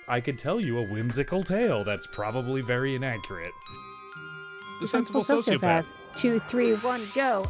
I could tell you a whimsical tale that's probably very inaccurate. The Sensible Sociopath. 2, 3, 1, go.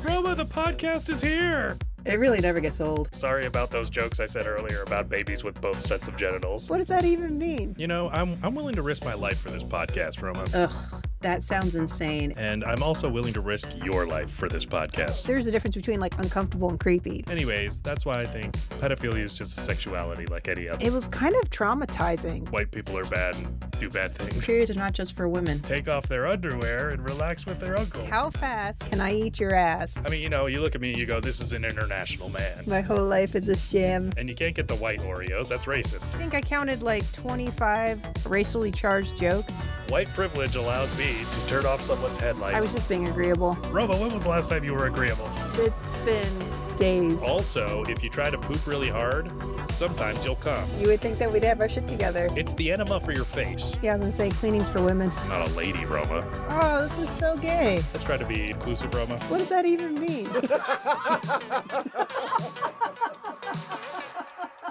Roma, the podcast is here! It really never gets old. Sorry about those jokes I said earlier about babies with both sets of genitals. What does that even mean? You know, I'm willing to risk my life for this podcast, Roma. Ugh, that sounds insane. And I'm also willing to risk your life for this podcast. There's a difference between like uncomfortable and creepy. Anyways, that's why I think pedophilia is just a sexuality like any other. It was kind of traumatizing. White people are bad and do bad things. Periods are not just for women. Take off their underwear and relax with their uncle. How fast can I eat your ass? I mean, you know, you look at me and you go, this is an international man. My whole life is a sham. And you can't get the white Oreos, that's racist. I think I counted like 25 racially charged jokes. White privilege allows me to turn off someone's headlights. I was just being agreeable. Roma, when was the last time you were agreeable? It's been days. Also, if you try to poop really hard, sometimes you'll come. You would think that we'd have our shit together. It's the enema for your face. Yeah, I was gonna say cleanings for women. I'm not a lady, Roma. Oh, this is so gay. Let's try to be inclusive, Roma. What does that even mean?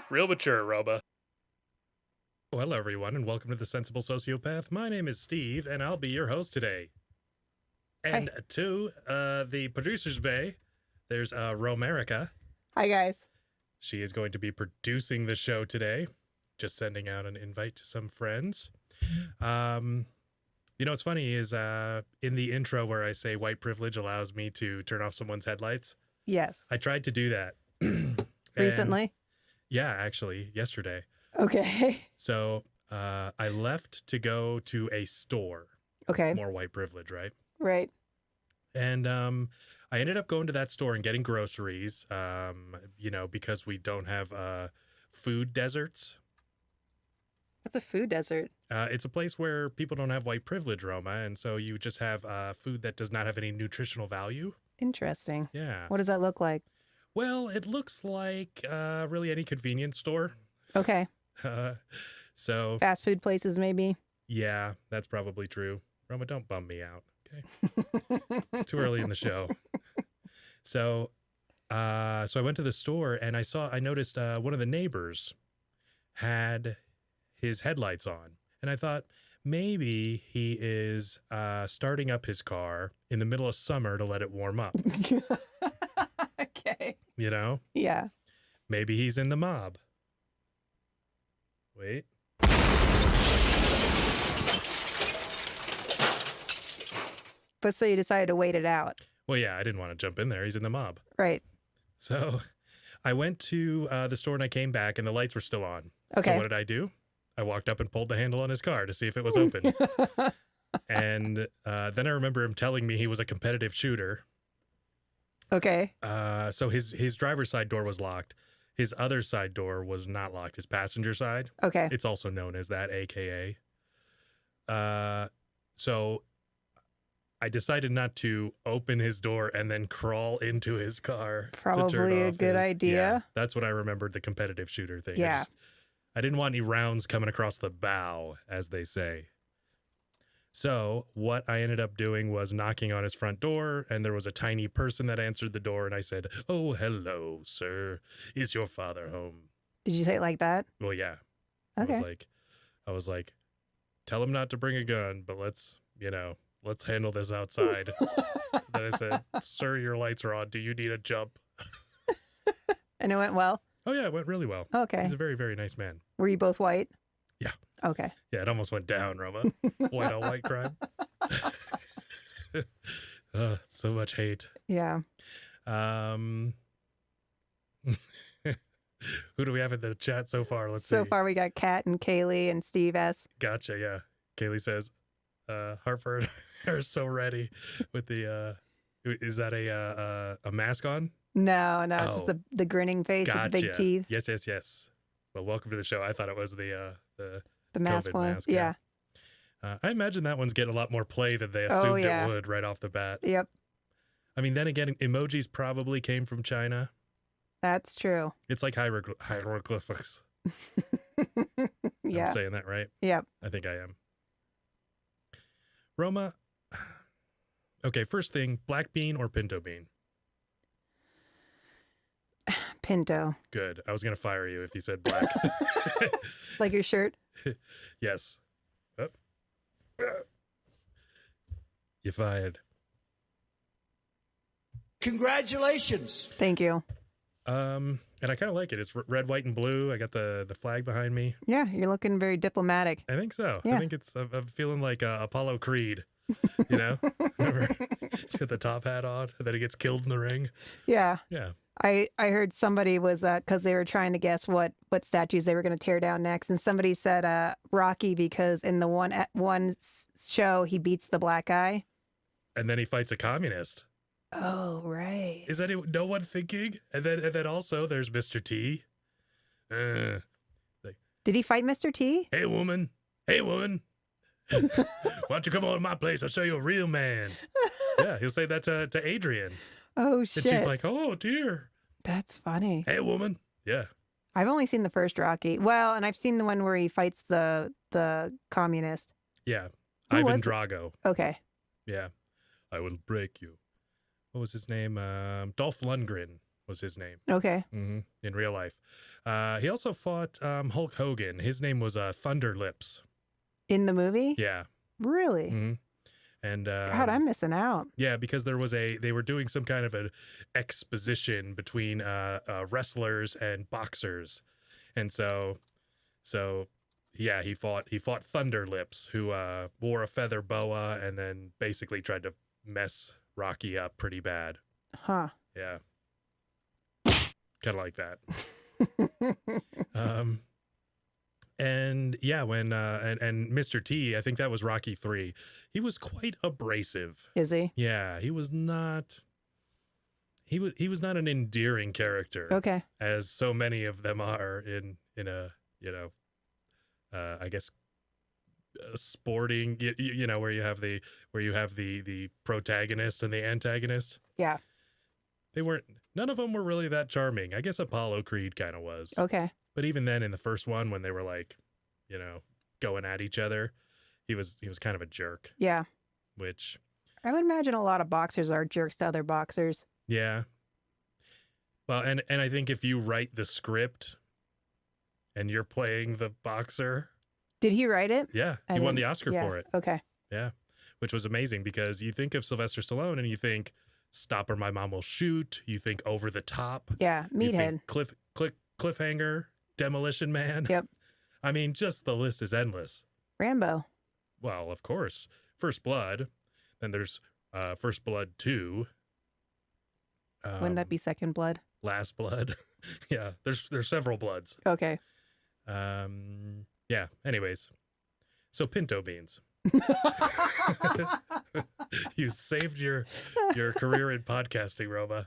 Real mature, Roma. Well, hello, everyone, and welcome to The Sensible Sociopath. My name is Steve, and I'll be your host today. And to the producer's bay, there's Romerica. Hi, guys. She is going to be producing the show today. Just sending out an invite to some friends. You know, what's funny is in the intro where I say white privilege allows me to turn off someone's headlights. Yes. I tried to do that. Recently? Yeah, actually, yesterday. Okay. So I left to go to a store. Okay. More white privilege, right? Right. And I ended up going to that store and getting groceries, you know, because we don't have food deserts. What's a food desert? It's a place where people don't have white privilege, Roma, and so you just have food that does not have any nutritional value. Interesting. Yeah. What does that look like? Well, it looks like really any convenience store. Okay. So Fast food places, maybe? yeah, that's probably true. Roma, don't bum me out, okay? It's too early in the show. So I went to the store and I noticed one of the neighbors had his headlights on. And I thought maybe he is starting up his car in the middle of summer to let it warm up. Okay. You know? Yeah. Maybe he's in the mob. Wait. But so you decided to wait it out. Well, yeah, I didn't want to jump in there. He's in the mob. Right. So I went to the store and I came back and the lights were still on. Okay. So what did I do? I walked up and pulled the handle on his car to see if it was open. And then I remember him telling me he was a competitive shooter. Okay. So his driver's side door was locked. His other side door was not locked, his passenger side. Okay. It's also known as that, AKA. So I decided not to open his door and then crawl into his car. Probably a good idea. Yeah, that's what I remembered, the competitive shooter thing. Yeah. I didn't want any rounds coming across the bow, as they say. So what I ended up doing was knocking on his front door, and there was a tiny person that answered the door, and I said, "Oh, hello, sir. Is your father home?" Did you say it like that? Well, yeah. Okay. I was like, tell him not to bring a gun, but let's handle this outside. Then I said, "Sir, your lights are on. Do you need a jump?" And it went well? Oh, yeah, it went really well. Okay. He's a very, very nice man. Were you both white? Yeah. Okay. Yeah, it almost went down, Roma. White on white crime. So much hate. Yeah. Who do we have in the chat so far? Let's see. So far we got Kat and Kaylee and Steve S. Gotcha, yeah. Kaylee says, Hartford are so ready with the, is that a mask on? No, it's just the grinning face with the big teeth. Yes. Well, welcome to the show. I thought it was the mask COVID one. mask. Yeah. I imagine that one's getting a lot more play than they assumed it would right off the bat. Yep. I mean, then again, emojis probably came from China. That's true. It's like hieroglyphics. Yeah. I'm saying that right? Yep. I think I am. Roma, okay, first thing, black bean or pinto bean? Pinto. Good. I was going to fire you if you said black. Like your shirt? Yes. Oh. You fired. Congratulations. Thank you. And I kind of like it. It's red, white, and blue. I got the flag behind me. Yeah, you're looking very diplomatic. I think so. Yeah. I think I'm feeling like Apollo Creed, you know? Remember? He's got the top hat on, and then he gets killed in the ring. Yeah. Yeah. I heard somebody was, because they were trying to guess what statues they were going to tear down next. And somebody said Rocky because in the one show, he beats the black guy. And then he fights a communist. Oh, right. Is that no one thinking? And then also there's Mr. T. Did he fight Mr. T? Hey, woman. Hey, woman. Why don't you come over to my place? I'll show you a real man. Yeah, he'll say that to Adrian. Oh, shit. And she's like, oh, dear. That's funny. Hey, woman. Yeah. I've only seen the first Rocky. Well, and I've seen the one where he fights the communist. Yeah. Who Ivan was it? Drago. Okay. Yeah. I will break you. What was his name? Dolph Lundgren was his name. Okay. In real life. He also fought Hulk Hogan. His name was Thunder Lips. In the movie? Yeah. Really? Mm-hmm. And God, I'm missing out. yeah, because they were doing some kind of an exposition between wrestlers and boxers, and so yeah, he fought Thunder Lips, who wore a feather boa and then basically tried to mess Rocky up pretty bad. Huh. Yeah, kind of like that. And yeah, when and Mr. T, I think that was Rocky 3. He was quite abrasive. Is he? Yeah, he was not. He was not an endearing character. Okay. As so many of them are in a I guess sporting where you have the protagonist and the antagonist. Yeah. None of them were really that charming. I guess Apollo Creed kind of was. Okay. But even then, in the first one, when they were like, going at each other, he was kind of a jerk. Yeah. Which, I would imagine a lot of boxers are jerks to other boxers. yeah. Well, and I think if you write the script and you're playing the boxer, Did he write it? yeah, he won the Oscar for it. Okay. Yeah, which was amazing because you think of Sylvester Stallone and you think Stop or My Mom Will Shoot. You think Over the Top. Yeah. You Meathead. think Cliffhanger, Demolition Man. Yep. I mean, just the list is endless. Rambo. Well, of course. First Blood. Then there's First Blood 2. Wouldn't that be Second Blood? Last Blood. Yeah, there's several bloods. Okay. Yeah, anyways. So pinto beans. You saved your career in podcasting, Roma.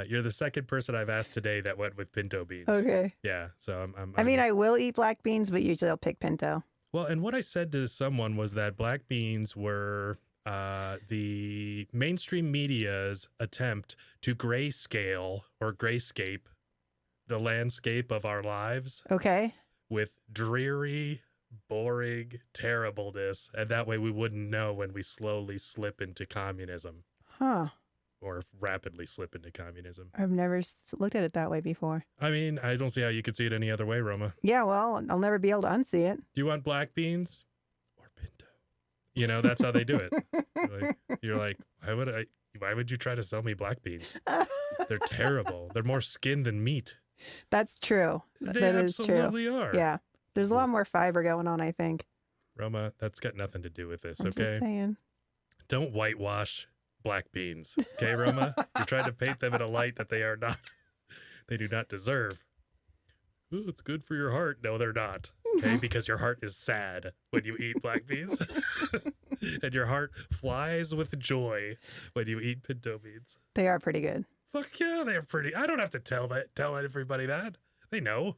You're the second person I've asked today that went with pinto beans. Okay. Yeah, so I mean, I will eat black beans, but usually I'll pick pinto. well, and what I said to someone was that black beans were the mainstream media's attempt to grayscale or grayscape the landscape of our lives Okay. with dreary, boring terribleness, and that way we wouldn't know when we slowly slip into communism Huh. or rapidly slip into communism. I've never looked at it that way before. I mean, I don't see how you could see it any other way, Roma. Yeah, well, I'll never be able to unsee it. Do you want black beans or pinto? That's how they do it. You're like, why would you try to sell me black beans? They're terrible. They're more skin than meat. That's true. They That is true. absolutely are. Yeah. There's a lot more fiber going on, I think. Roma, that's got nothing to do with this, I'm okay? just saying. Don't whitewash black beans, okay, Roma? You're trying to paint them in a light that they are not. They do not deserve. Ooh, it's good for your heart. No, they're not. Okay, because your heart is sad when you eat black beans, and your heart flies with joy when you eat pinto beans. They are pretty good. Fuck yeah, they're pretty. I don't have to tell everybody that. They know.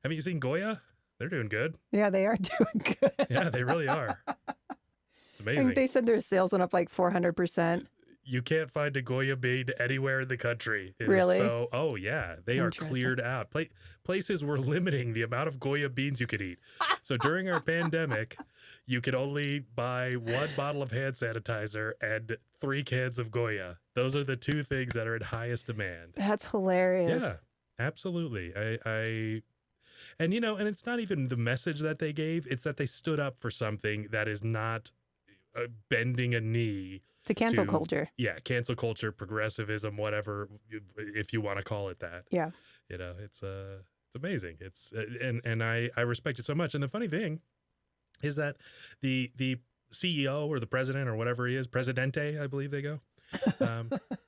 Have you seen Goya? They're doing good. Yeah, they are doing good. Yeah, they really are. It's I amazing. think they said their sales went up like 400%. You can't find a Goya bean anywhere in the country. It is Really? oh yeah, they are Interesting. cleared out. Places were limiting the amount of Goya beans you could eat. So during our pandemic, you could only buy 1 bottle of hand sanitizer and 3 cans of Goya. Those are the 2 things that are in highest demand. That's hilarious. Yeah. Absolutely. And you know, and it's not even the message that they gave, it's that they stood up for something that is not bending a knee To cancel to, culture. yeah, cancel culture, progressivism, whatever, if you want to call it that. Yeah. You know, it's amazing. It's and I respect it so much. And the funny thing is that the CEO or the president or whatever he is, Presidente, I believe they go,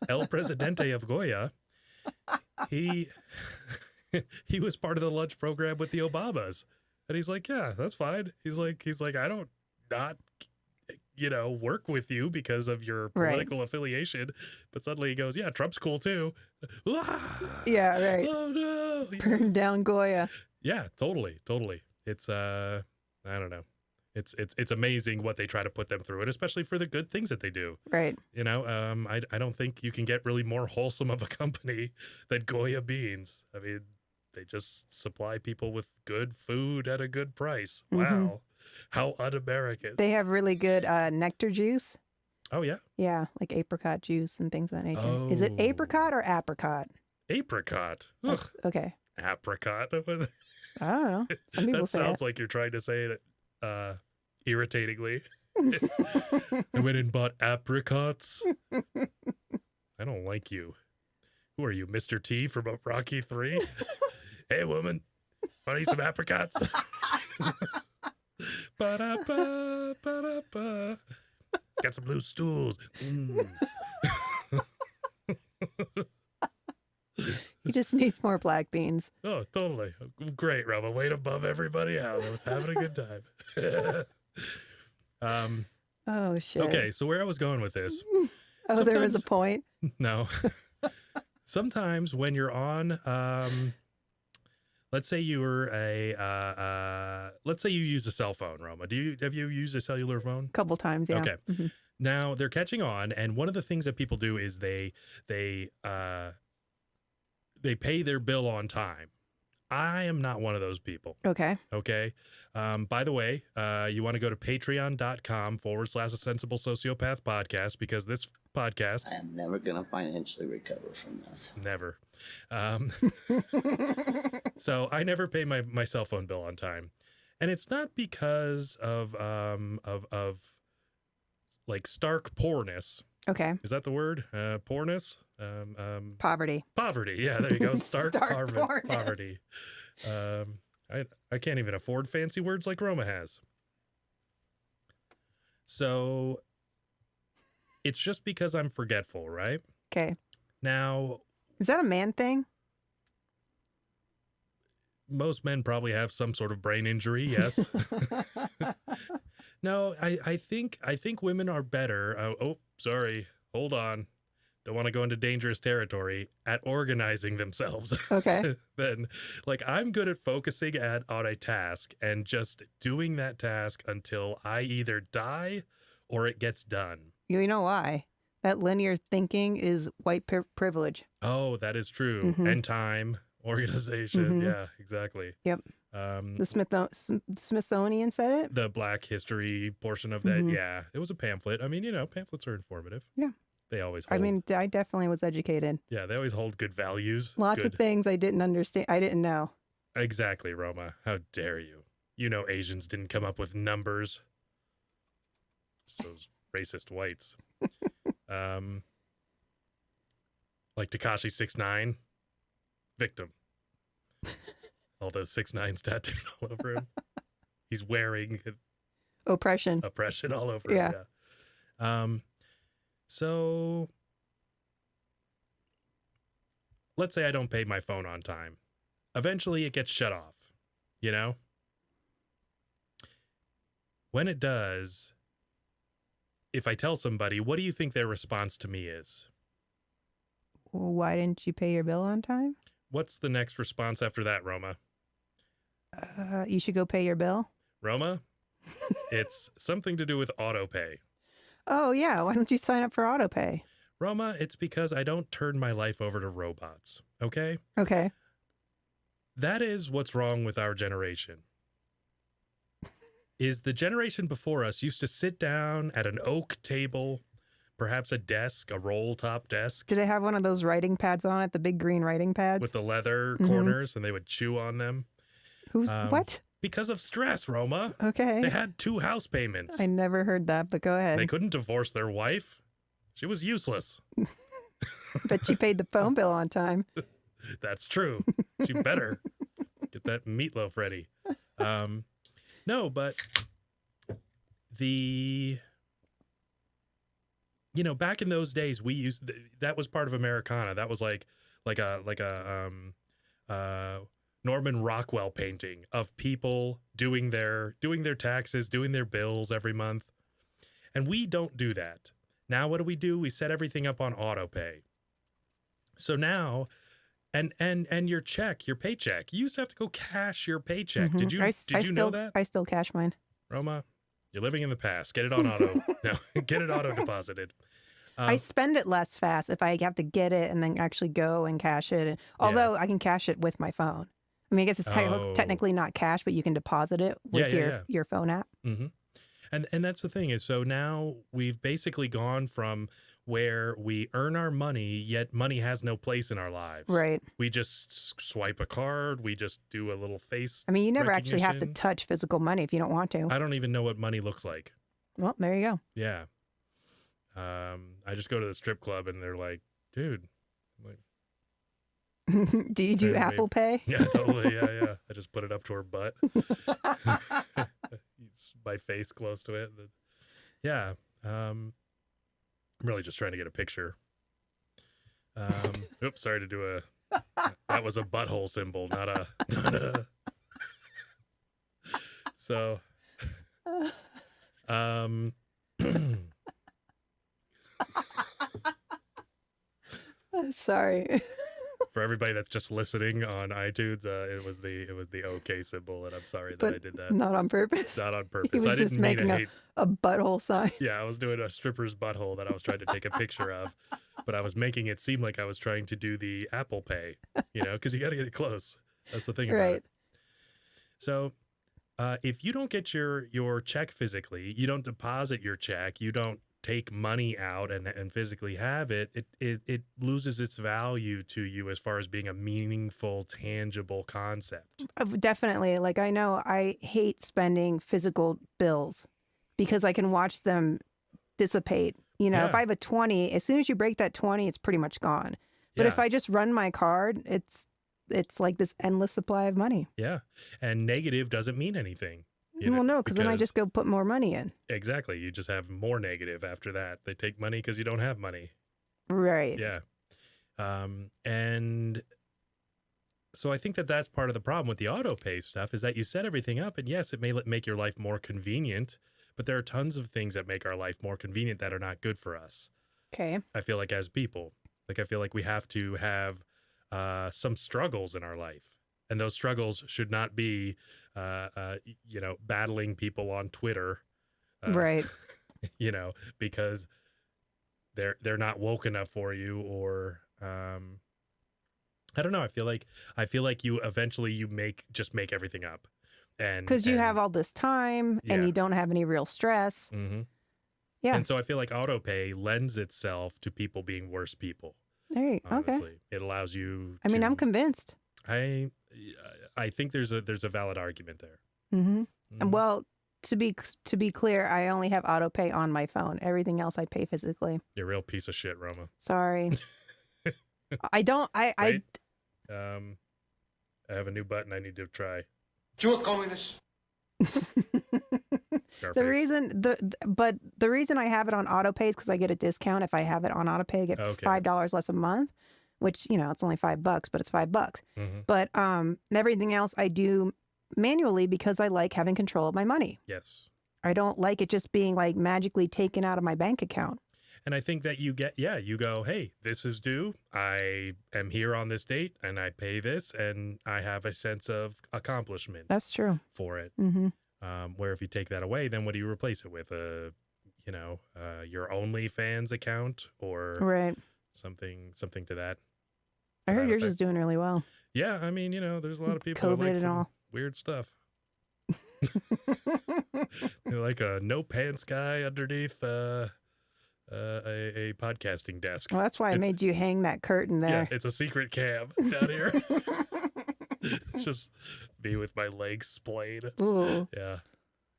El Presidente of Goya, he he was part of the lunch program with the Obamas, and he's like, yeah, that's fine. He's like, I don't not, you know, work with you because of your political affiliation, but suddenly he goes, yeah, Trump's cool too. Yeah, right. Oh no, Burn down Goya. yeah, totally. It's I don't know. It's amazing what they try to put them through, and especially for the good things that they do. Right. You know, I don't think you can get really more wholesome of a company than Goya Beans. I mean, they just supply people with good food at a good price. Wow, how un-American. They have really good nectar juice. Oh yeah, Yeah, like apricot juice and things of that nature. Is it apricot or apricot? apricot. Ugh, Okay. apricot. I don't know. Some people That say sounds like you're trying to say it irritatingly. I went and bought apricots. I don't like you. Who are you, Mr. T from Rocky 3? Hey, woman, want to eat some apricots? Ba-da-ba, ba-da-ba. Got some loose stools. He just needs more black beans. Oh, totally. Great, Roma. Way above everybody else. I was having a good time. Oh, shit. Okay, so where I was going with this. Oh, there was a sometimes- point. No. Sometimes when you're on, let's say you were let's say you use a cell phone, Roma. Have you used a cellular phone? A couple times, yeah. Okay. Mhm. Now they're catching on, and one of the things that people do is they pay their bill on time. I am not one of those people. Okay. Okay. By the way, you want to go to patreon.com/a sensible sociopath podcast, because this podcast, I am never going to financially recover from this. never. So I never pay my cell phone bill on time. And it's not because of like stark poorness. Okay. Is that the word? Poorness? Poverty. Poverty. Yeah, there you go. Stark, Stark poorness. poverty. I can't even afford fancy words like Roma has. So it's just because I'm forgetful, right? Okay. Now, Is that a man thing? most men probably have some sort of brain injury, yes. No, I think women are better. Oh, sorry. Hold on. Don't want to go into dangerous territory at organizing themselves. Okay. Then, like, I'm good at focusing on a task and just doing that task until I either die or it gets done. You know why? That linear thinking is white privilege. Oh, that is true. Mhm. And time, organization. Mhm. Yeah, exactly. Yep. The Smithsonian said it. The Black history portion of that. Mhm. Yeah, it was a pamphlet. I mean, you know, pamphlets are informative. Yeah. They always I hold. mean, I definitely was educated. Yeah, they always hold good values. Lots good. of things I didn't understand. I didn't know. Exactly, Roma. How dare you? You know Asians didn't come up with numbers. Those racist whites. Like Tekashi 6ix9ine, victim. All those 6ix9ines tattooed all over him. He's wearing Oppression. oppression all over Yeah. him. Yeah. So let's say I don't pay my phone on time. Eventually it gets shut off, you know? When it does, if I tell somebody, what do you think their response to me is? Why didn't you pay your bill on time? What's the next response after that, Roma? You should go pay your bill. Roma, it's something to do with Autopay. Oh, yeah. Why don't you sign up for Autopay? Roma, it's because I don't turn my life over to robots, okay? Okay. That is what's wrong with our generation. Is the generation before us used to sit down at an oak table, perhaps a desk, a roll top desk Did it have one of those writing pads on it, the big green writing pads? with the leather Mhm. corners, and they would chew on them. Who's Um, what? Because of stress, Roma. They Okay. had 2 house payments. I never heard that, but go ahead. They couldn't divorce their wife. She was useless. Bet you paid the phone bill on time. That's true. She better get that meatloaf ready. No, but back in those days, we used that was part of Americana. That was like a Norman Rockwell painting of people doing their taxes, doing their bills every month, and we don't do that. Now, what do? We set everything up on Autopay. So now, and your paycheck, you used to have to go cash your paycheck. Mhm. Did you know that? I still cash mine. Roma, you're living in the past. Get it on auto. No, get it auto deposited. I spend it less fast if I have to get it and then actually go and cash it. Although I can cash it with my phone. I mean, I guess it's technically not cash, but you can deposit it with your phone app. Mm-hmm. And that's the thing is, so now we've basically gone from where we earn our money, yet money has no place in our lives. Right. We just swipe a card. We just do a little face. I mean, you never actually have to recognition. touch physical money if you don't want to. I don't even know what money looks like. Well, there you go. Yeah. I just go to the strip club and they're like, dude. I'm like, Do you do Wait. Apple Pay? yeah, totally. Yeah. I just put it up to her butt. My face close to it. Yeah. I'm really just trying to get a picture. Oops, sorry to do that was a butthole symbol, not a so Sorry. for everybody that's just listening on iTunes, it was the OK symbol, and I'm sorry that I did that. Not on purpose. Not on purpose. He was I just didn't mean making to hate. a butthole sign. Yeah, I was doing a stripper's butthole that I was trying to take a picture of, but I was making it seem like I was trying to do the Apple Pay, because you got to get it close. That's the thing about Right. it. So if you don't get your check physically, you don't deposit your check, you don't take money out and physically have it, it loses its value to you as far as being a meaningful, tangible concept. Definitely. Like, I know I hate spending physical bills because I can watch them dissipate. If I have a 20, as soon as you break that 20, it's pretty much gone. But if I just run my card, it's like this endless supply of money. Yeah. And negative doesn't mean anything. Well, no, because then I just go put more money in. Exactly. You just have more negative after that. They take money because you don't have money. Right. Yeah. And so I think that's part of the problem with the auto pay stuff is that you set everything up, and yes, it may make your life more convenient, but there are tons of things that make our life more convenient that are not good for us. Okay. I feel like as people, I feel like we have to have some struggles in our life. And those struggles should not be, battling people on Twitter, Right. Because they're not woke enough for you, or I don't know. I feel like you eventually make everything up, and Because you have all this time and you don't have any real stress. Mm-hmm. Yeah. And so I feel like autopay lends itself to people being worse people. There you go. Okay. Honestly, it allows you. I mean, I'm convinced. I think there's a valid argument there. Mm-hmm. Mhm. And well, to be clear, I only have auto pay on my phone. Everything else I pay physically. You're a real piece of shit, Roma. Sorry. I don't. Wait. I have a new button I need to try. You're a communist. Scarface. The reason I have it on auto pay is because I get a discount if I have it on auto pay. I get $5 less a month, which it's only $5, but it's $5. Mm-hmm. But everything else I do manually because I like having control of my money. Yes. I don't like it just being like magically taken out of my bank account. And I think that you go, hey, this is due. I am here on this date and I pay this and I have a sense of accomplishment. That's true. For it. Mm-hmm. Where if you take that away, then what do you replace it with? Your OnlyFans account or Right. something to that. I heard that yours effect. is doing really well. Yeah, I mean, there's a lot of people that COVID like and some all. weird stuff. They're like a no pants guy underneath a podcasting desk. Well, that's why I made you hang that curtain Yeah, there. it's a secret cam down here. It's just me with my legs splayed. Ooh. Yeah,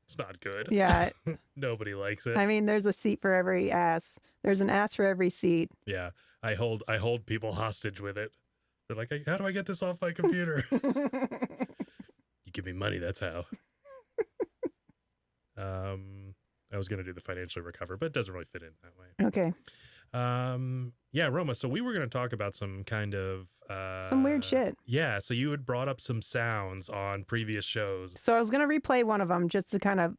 it's not good. Yeah. Nobody likes it. I mean, there's a seat for every ass. There's an ass for every seat. Yeah, I hold people hostage with it. They're like, how do I get this off my computer? You give me money, that's how. I was going to do the financially recover, but it doesn't really fit in that way. Okay. Yeah, Roma, so we were going to talk about some kind of... Some weird shit. Yeah, so you had brought up some sounds on previous shows. So I was going to replay one of them just to kind of,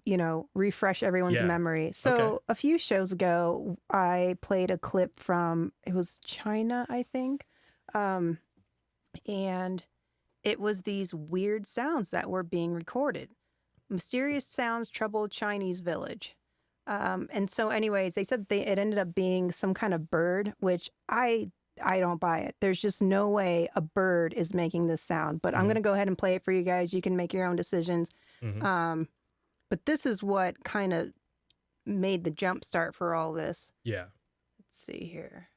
refresh everyone's memory. So a few shows ago, I played a clip from, it was China, I think. And it was these weird sounds that were being recorded. Mysterious sounds troubled Chinese village. And so anyways, they said it ended up being some kind of bird, which I don't buy it. There's just no way a bird is making this sound. But I'm going to go ahead and play it for you guys. You can make your own decisions. But this is what kind of made the jump start for all this. Yeah. Let's see here.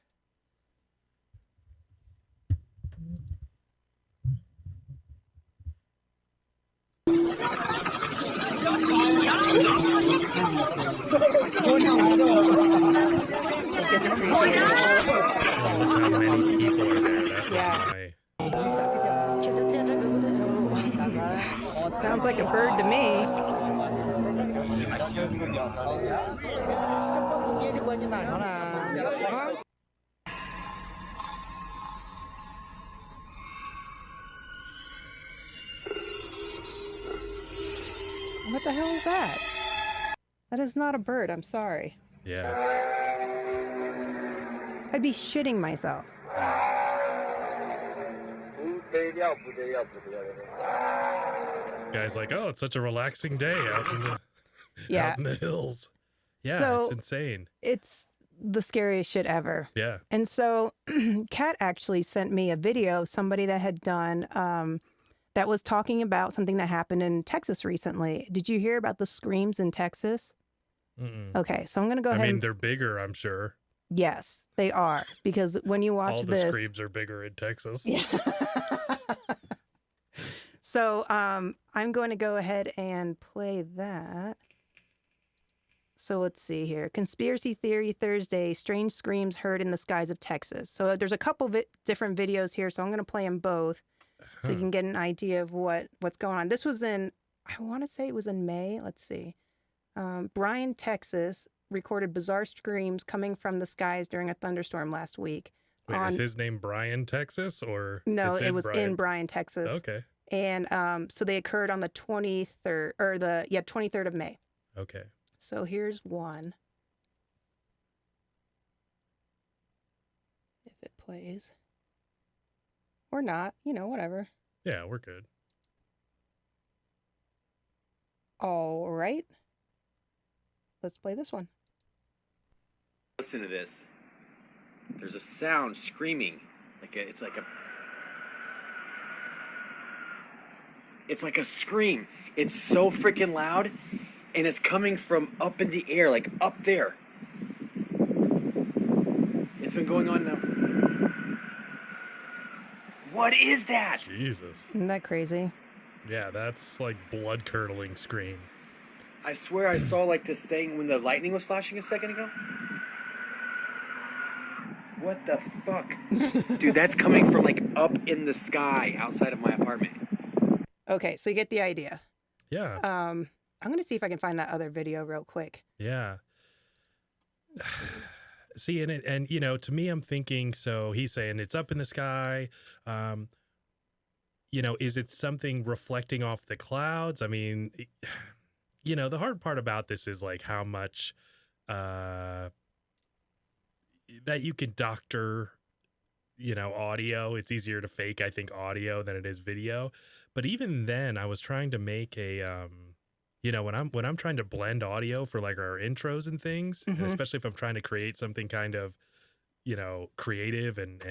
It gets creepier. Oh, look how many people are there. That was my... Sounds like a bird to me. What the hell is that? That is not a bird. I'm sorry. Yeah. I'd be shitting myself. Guy's like, oh, it's such a relaxing day out in the, out in the hills. Yeah, so it's insane. It's the scariest shit ever. Yeah. And so Kat actually sent me a video of somebody that had done, that was talking about something that happened in Texas recently. Did you hear about the screams in Texas? Mm-mm. Okay, so I'm going to go ahead. I mean, they're bigger, I'm sure. Yes, they are. Because when you watch all the this... screams are bigger in Texas. Yeah. So I'm going to go ahead and play that. So let's see here. Conspiracy Theory Thursday, strange screams heard in the skies of Texas. So there's a couple different videos here, so I'm going to play them both so you can get an idea of what's going on. This was in, I want to say it was in May. Let's see. Bryan, Texas recorded bizarre screams coming from the skies during a thunderstorm last week. Wait, is his name Bryan, Texas, or no? It was in Bryan, Texas. Okay. And so they occurred on the 23rd, or 23rd of May. Okay. So here's one. If it plays. Or not, whatever. Yeah, we're good. All right. Let's play this one. Listen to this. There's a sound screaming. It's like a scream. It's so freaking loud, and it's coming from up in the air, like up there. It's been going on now. What is that? Jesus. Isn't that crazy? Yeah, that's like blood-curdling scream. I swear I saw like this thing when the lightning was flashing a second ago. What the fuck? Dude, that's coming from like up in the sky outside of my apartment. Okay, so you get the idea. Yeah. I'm going to see if I can find that other video real quick. Yeah. See, and to me, I'm thinking, so he's saying it's up in the sky. Is it something reflecting off the clouds? I mean, the hard part about this is like how much that you can doctor, audio. It's easier to fake, I think, audio than it is video. But even then, I was trying to make a, when I'm trying to blend audio for like our intros and things, and especially if I'm trying to create something kind of, creative and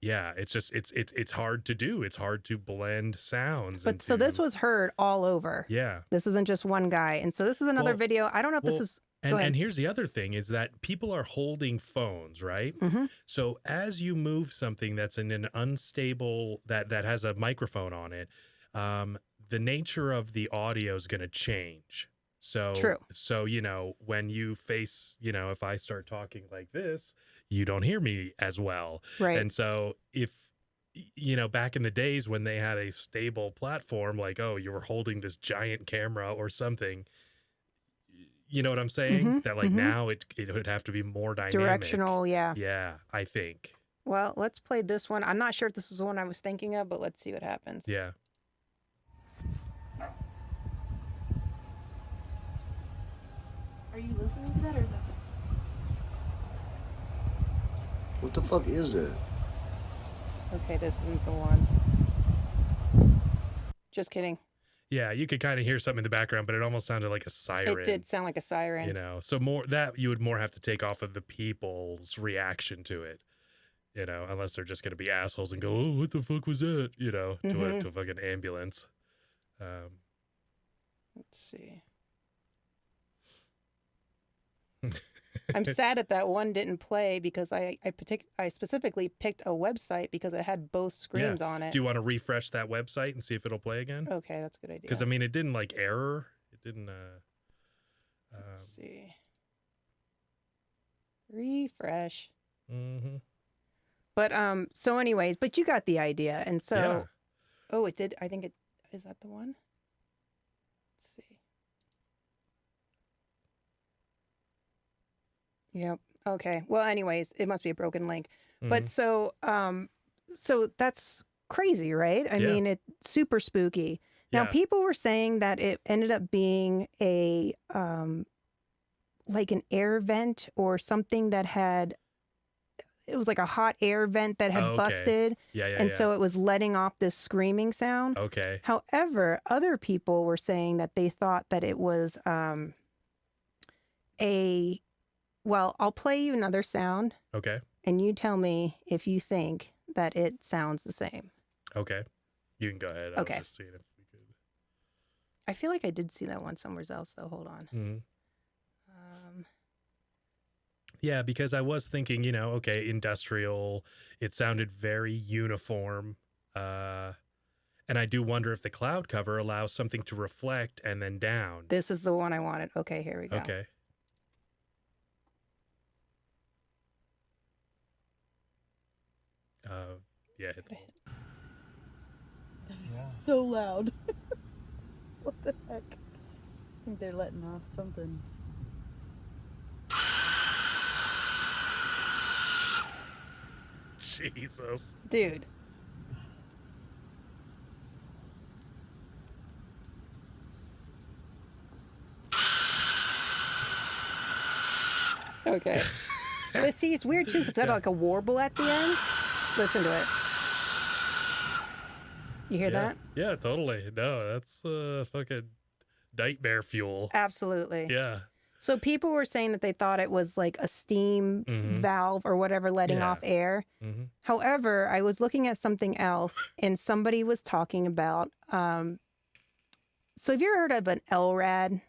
Yeah, it's just it's hard to do. It's hard to blend sounds. But so this was heard all over. Yeah. This isn't just one guy. And so this is another Well- video. I don't know if this is. Go ahead. And here's the other thing is that people are holding phones, right? Mhm. So as you move something that's in an unstable that has a microphone on it, the nature of the audio is going to change. So True. So when you face, if I start talking like this, you don't hear me as well. Right. And so if back in the days when they had a stable platform, like, oh, you were holding this giant camera or something, you know what I'm saying? That like now it would have to be more dynamic. Directional, yeah. Yeah, I think. Well, let's play this one. I'm not sure if this is the one I was thinking of, but let's see what happens. Yeah. Are you listening to that or is that? What the fuck is that? Okay, this isn't the one. Just kidding. Yeah, you could kind of hear something in the background, but it almost sounded like a siren. It did sound like a siren. So more that you would more have to take off of the people's reaction to it. Unless they're just going to be assholes and go, oh, what the fuck was that? To a fucking ambulance. Let's see. I'm sad that one didn't play because I specifically picked a website because it had both screens on it. Do you want to refresh that website and see if it'll play again? Okay, that's a good idea. Because it didn't like error. It didn't. Let's see. Refresh. Mm-hmm. But so anyways, but you got the idea, and so. Yeah. Oh, it did. I think it is that the one. Let's see. Yep. Okay. Well, anyways, it must be a broken link. But so that's crazy, right? I mean, it's super spooky. Now, Yeah. people were saying that it ended up being a like an air vent or something that had. It was like a hot air vent that had Oh, okay. busted, Yeah. and so it was letting off this screaming sound. Okay. However, other people were saying that they thought that it was well, I'll play you another sound, Okay. and you tell me if you think that it sounds the same. Okay. You can go ahead. I Okay. was just seeing if we could. I feel like I did see that one somewhere else, though. Hold on. Mhm. Yeah, because I was thinking, okay, industrial. It sounded very uniform. And I do wonder if the cloud cover allows something to reflect and then down. This is the one I wanted. Okay, here we go. Okay. Yeah. That is so loud. What the heck? I think they're letting off something. Jesus. Dude. Okay. But see, it's weird too. 'Cause it's got like a warble at the end. Listen to it. You hear that? Yeah, totally. No, that's fucking nightmare fuel. Absolutely. Yeah. So people were saying that they thought it was like a steam valve or whatever letting Yeah. off air. However, I was looking at something else and somebody was talking about. So have you ever heard of an LRAD,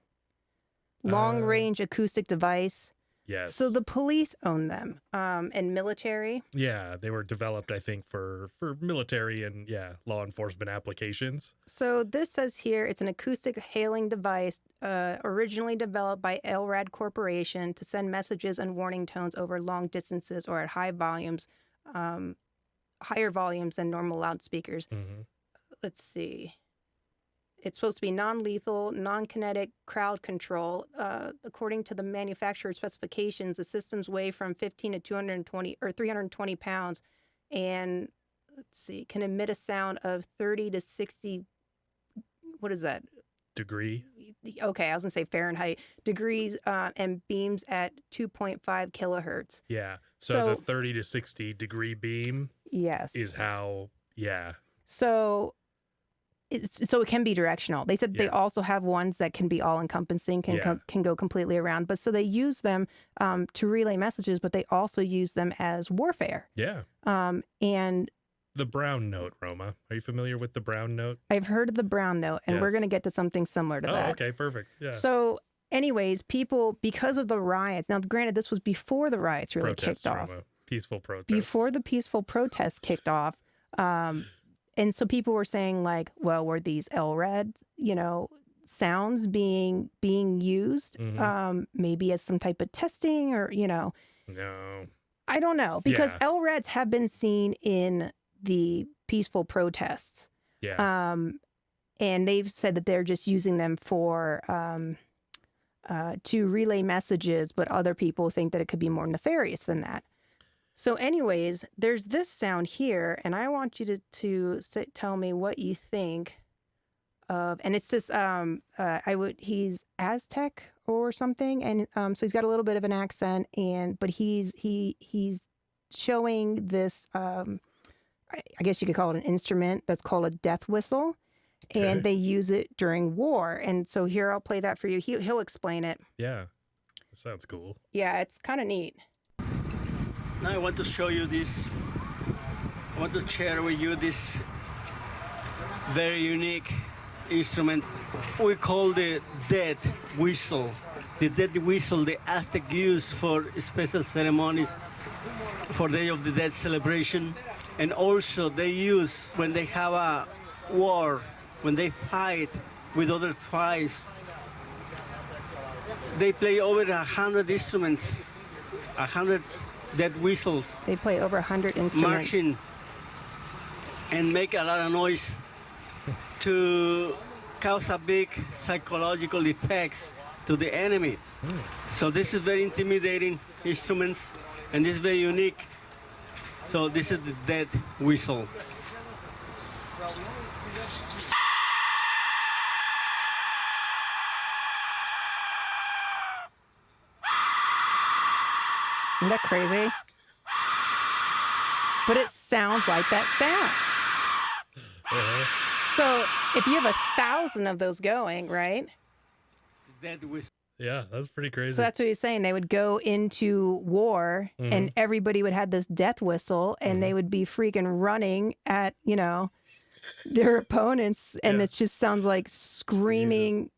long range acoustic device? Yes. So the police own them and military. Yeah, they were developed, I think, for military and law enforcement applications. So this says here it's an acoustic hailing device originally developed by LRAD Corporation to send messages and warning tones over long distances or at high volumes, higher volumes than normal loudspeakers. Let's see. It's supposed to be non-lethal, non-kinetic crowd control. According to the manufacturer's specifications, the systems weigh from 15 to 220 or 320 pounds, and let's see, can emit a sound of 30 to 60. What is that? Degree. Okay, I was gonna say Fahrenheit degrees, and beams at 2.5 kilohertz. Yeah. So So- the 30 to 60 degree beam Yes. is how. Yeah. So, so it can be directional. They said they Yeah. also have ones that can be all encompassing, can go completely around. But so they use them to relay messages, but they also use them as warfare. Yeah. And The brown note, Roma. Are you familiar with the brown note? I've heard of the brown note, and we're Yes. going to get to something similar to that. Okay, perfect. Yeah. So, anyways, people, because of the riots, now granted, this was before the riots really Protests, kicked off. Roma. Peaceful protests. Before the peaceful protests kicked off. And so people were saying like, well, were these LRAD, sounds being used maybe as some type of testing or, No. I don't know, because Yeah. LRADs have been seen in the peaceful protests. Yeah. And they've said that they're just using them for to relay messages, but other people think that it could be more nefarious than that. So anyways, there's this sound here, and I want you to tell me what you think of, and it's this, he's Aztec or something, and so he's got a little bit of an accent, but he's showing this, I guess you could call it an instrument that's called a death whistle, and they use it during war. And so here, I'll play that for you. He'll explain it. Yeah. That sounds cool. Yeah, it's kind of neat. Now I want to show you this. I want to share with you this very unique instrument. We call the death whistle. The death whistle the Aztec use for special ceremonies, for Day of the Dead celebration, and also they use when they have a war, when they fight with other tribes. They play over 100 instruments, 100 death whistles. They play over 100 instruments. Marching and make a lot of noise to cause a big psychological effects to the enemy. So this is very intimidating instruments, and this is very unique. So this is the death whistle. Isn't that crazy? But it sounds like that sound. So if you have 1,000 of those going, right? Death whistle. Yeah, that's pretty crazy. So that's what he's saying. They would go into war and everybody would have this death whistle and they would be freaking running at, their opponents. And it just sounds like screaming,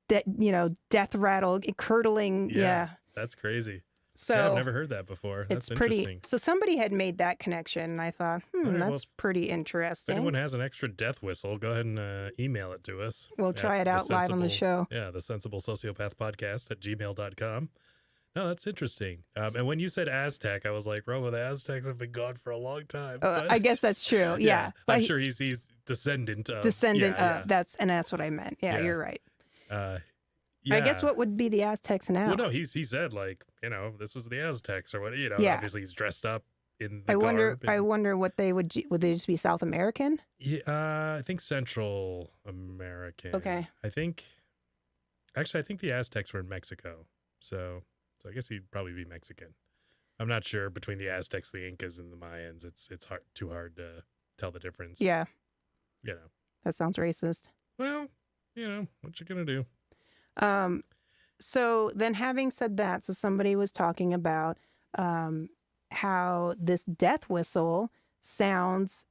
death rattle, curdling. Yeah. That's crazy. So yeah, I've never heard that before. That's it's pretty. interesting. So somebody had made that connection, and I thought, right, that's pretty If interesting. anyone has an extra death whistle, go ahead and email it to us. We'll try it out live on the show. Yeah, the Sensible Sociopath Podcast at gmail.com. No, that's interesting. And when you said Aztec, I was like, Roma, the Aztecs have been gone for a long time. I guess that's true. Yeah. But I'm sure he's descendant of. descendant yeah, of. That's what I meant. Yeah, Yeah. you're right. Yeah. I guess what would be the Aztecs now? Well, no, he said like, this is the Aztecs or what, Yeah. obviously he's dressed up in the I wonder. garb and- I wonder what they would they just be South American? Yeah, I think Central American. Okay. I think the Aztecs were in Mexico. So I guess he'd probably be Mexican. I'm not sure between the Aztecs, the Incas, and the Mayans. It's too hard to tell the difference. Yeah, that sounds racist. Well, what you gonna do? So then, having said that, so somebody was talking about how this death whistle sounds.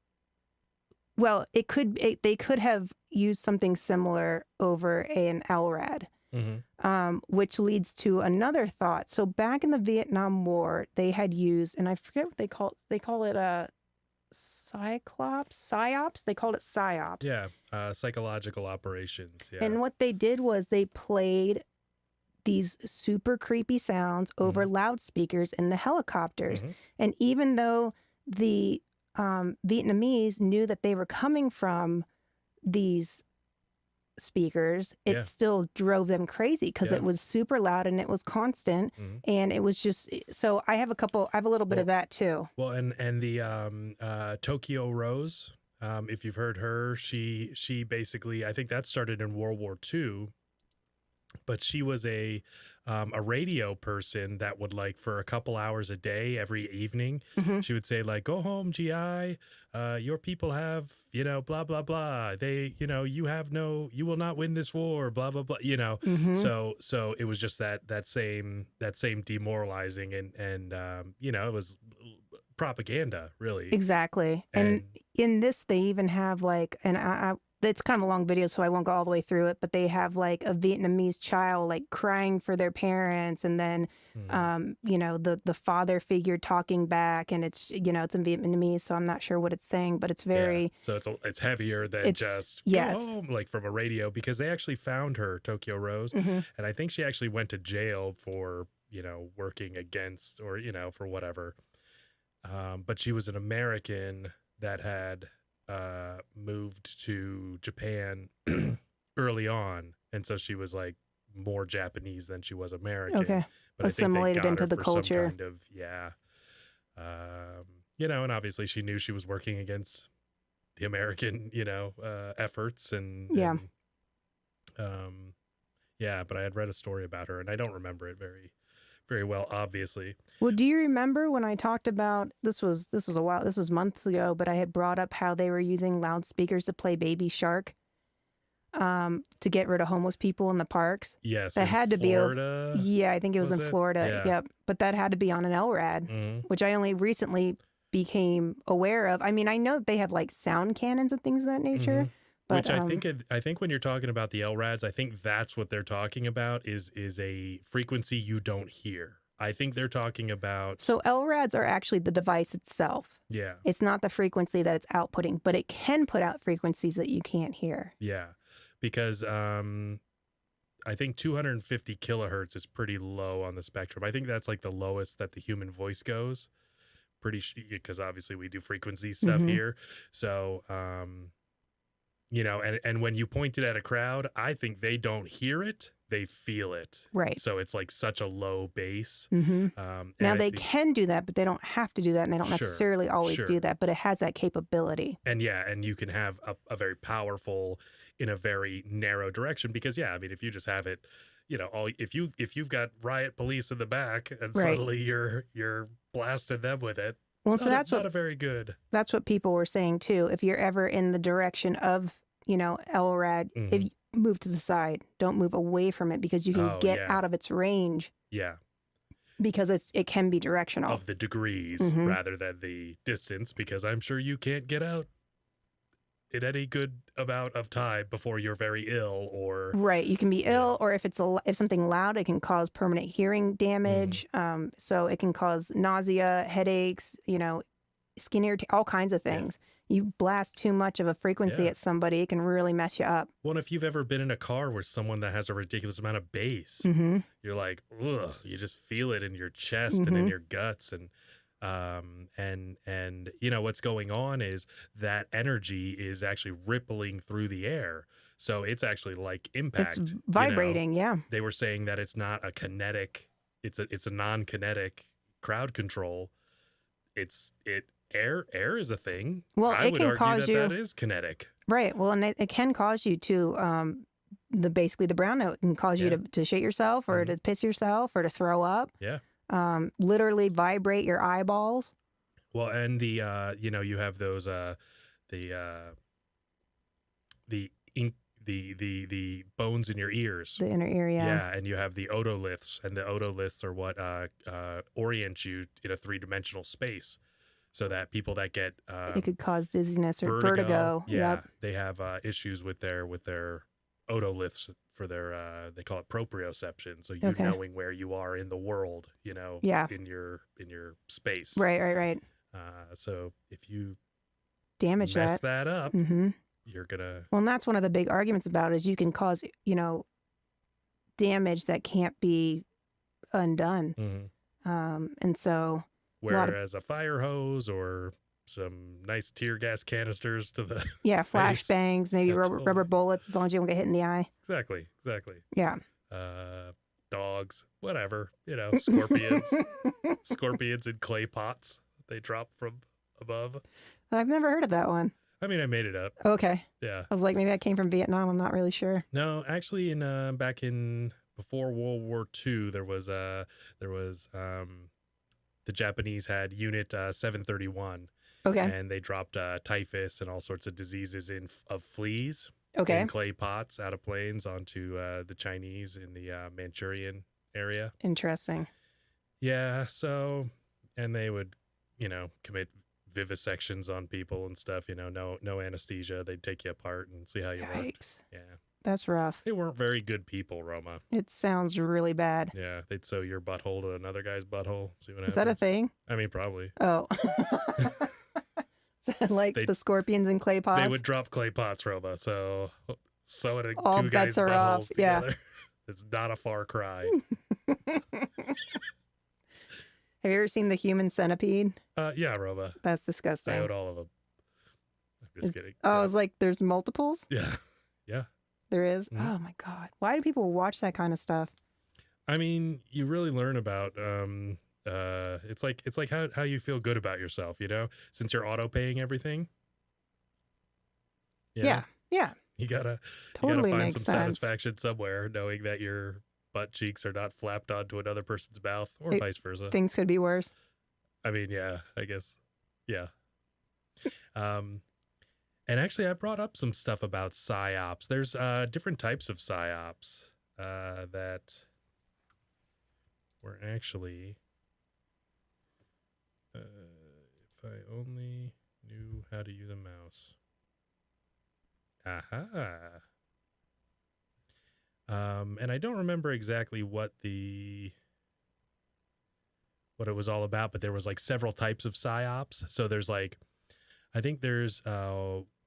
Well, they could have used something similar over an LRAD, which leads to another thought. So back in the Vietnam War, they had used, and I forget what they call it a PSYOPS. They called it PSYOPS. Yeah, psychological operations. Yeah. And what they did was they played these super creepy sounds over loudspeakers in the helicopters. And even though the Vietnamese knew that they were coming from these speakers, it still drove them crazy because it was super loud and it was constant. And it was just, so I have a little bit of that too. Well, and the Tokyo Rose, if you've heard her, she basically, I think that started in World War II. but she was a radio person that would, like, for a couple hours a day, every evening, she would say, like, go home, GI, your people have, you know, blah, blah, blah. They, you know, you will not win this war, blah, blah, blah, you know? So it was just that same demoralizing and you know, it was propaganda, really. Exactly. And in this, they even have like, and it's kind of a long video, so I won't go all the way through it, but they have like a Vietnamese child like crying for their parents, and then you know, the father figure talking back, and it's, you know, it's in Vietnamese, so I'm not sure what it's saying, but it's very so it's heavier than just go home, like from a radio, because they actually found her, Tokyo Rose, and I think she actually went to jail for, you know, working against, or, you know, for whatever, but she was an American that had moved to Japan early on, and so she was like more Japanese than she was American. Okay. But Assimilated into the culture. Some kind of, you know, and obviously she knew she was working against the American, you know, efforts and but I had read a story about her, and I don't remember it very, very well, obviously. Well, do you remember when I talked about, this was months ago, but I had brought up how they were using loudspeakers to play Baby Shark to get rid of homeless people in the parks? Yes. That had to Florida, be, yeah, I think it was in Florida. Yeah. Yep. But that had to be on an LRAD, which I only recently became aware of. I mean, I know that they have like sound cannons and things of that nature. But, which I think when you're talking about the LRADs, I think that's what they're talking about is a frequency you don't hear. I think they're talking about. So LRADs are actually the device itself. Yeah. It's not the frequency that it's outputting, but it can put out frequencies that you can't hear. Yeah. Because I think 250 kilohertz is pretty low on the spectrum. I think that's like the lowest that the human voice goes. Because obviously we do frequency stuff here. So, you know, and when you point it at a crowd, I think they don't hear it, they feel it. Right. So it's like such a low base. Now they can do that, but they don't have to do that, and they don't necessarily always do that, but it has that capability. And yeah, and you can have a very powerful in a very narrow direction, because I mean, if you just have it, you know, if you've got riot police in the back and suddenly you're blasting them with it. Well, so that's not a very good. That's what people were saying too. If you're ever in the direction of, you know, LRAD, if you move to the side, don't move away from it, because you can get out of its range. Yeah. Because it can be directional. Of the degrees rather than the distance, because I'm sure you can't get out in any good amount of time before you're very ill, or you can be ill, or if if something loud, it can cause permanent hearing damage. So it can cause nausea, headaches, you know, skin irritation, all kinds of things. You blast too much of a frequency at somebody, it can really mess you up. Well, if you've ever been in a car with someone that has a ridiculous amount of bass, you're like, ugh, you just feel it in your chest and in your guts, and you know, what's going on is that energy is actually rippling through the air. So it's actually like impact. It's vibrating, you know? They were saying that it's not a kinetic, it's a non-kinetic crowd control. Air is a thing. Well, I would argue that that is kinetic. Right. Well, and it can cause you to basically the brown note can cause you to shit yourself, or to piss yourself, or to throw up. Yeah. Literally vibrate your eyeballs. Well, and the you know, you have those the bones in your ears, the inner ear, yeah, and you have the otoliths, and the otoliths are what orient you in a three-dimensional space, so that people that get it could cause dizziness or vertigo. They have issues with their otoliths for their they call it proprioception, so you knowing where you are in the world, you know, in your space. Right. So if you damage mess that up, you're gonna. Well, and that's one of the big arguments about it, is you can cause, you know, damage that can't be undone. And so whereas a fire hose or some nice tear gas canisters to the flashbangs, maybe rubber bullets, as long as you don't get hit in the eye. Exactly. Yeah. Dogs, whatever, you know, scorpions in clay pots they drop from above. I've never heard of that one. I mean, I made it up. Okay. Yeah. I was like, maybe I came from Vietnam. I'm not really sure. No, actually, in back in before World War II, there was the Japanese had Unit 731, Okay. and they dropped typhus and all sorts of diseases of fleas Okay. in clay pots out of planes onto the Chinese in the Manchurian area. Interesting. Yeah, so, and they would, commit vivisections on people and stuff, no anesthesia. They'd take you apart and see how you worked. Yikes. Yeah. That's rough. They weren't very good people, Roma. It sounds really bad. Yeah, they'd sew your butthole to another guy's butthole. See what happens. Is that a thing? I mean, probably. Oh. Like the scorpions in clay pots? They would drop clay pots, Roma, so sewing All two guys' bets are off. buttholes together. Yeah. It's not a far cry. Have you ever seen the human centipede? Yeah, Roma. That's disgusting. I owed all of them. I'm just kidding. Oh, Yeah. it's like there's multiples? Yeah. Yeah. There is? Mhm. Oh my God. Why do people watch that kind of stuff? I mean, you really learn about it's like how you feel good about yourself, since you're auto paying everything. Yeah. Yeah. You gotta Totally find makes some sense. satisfaction somewhere, knowing that your butt cheeks are not flapped onto another person's mouth, or It- vice versa. Things could be worse. I mean, yeah, I guess, yeah. And actually, I brought up some stuff about PSYOPs. There's different types of PSYOPs that were actually, if I only knew how to use a mouse. Aha. And I don't remember exactly what it was all about, but there was like several types of PSYOPs. So there's I think there's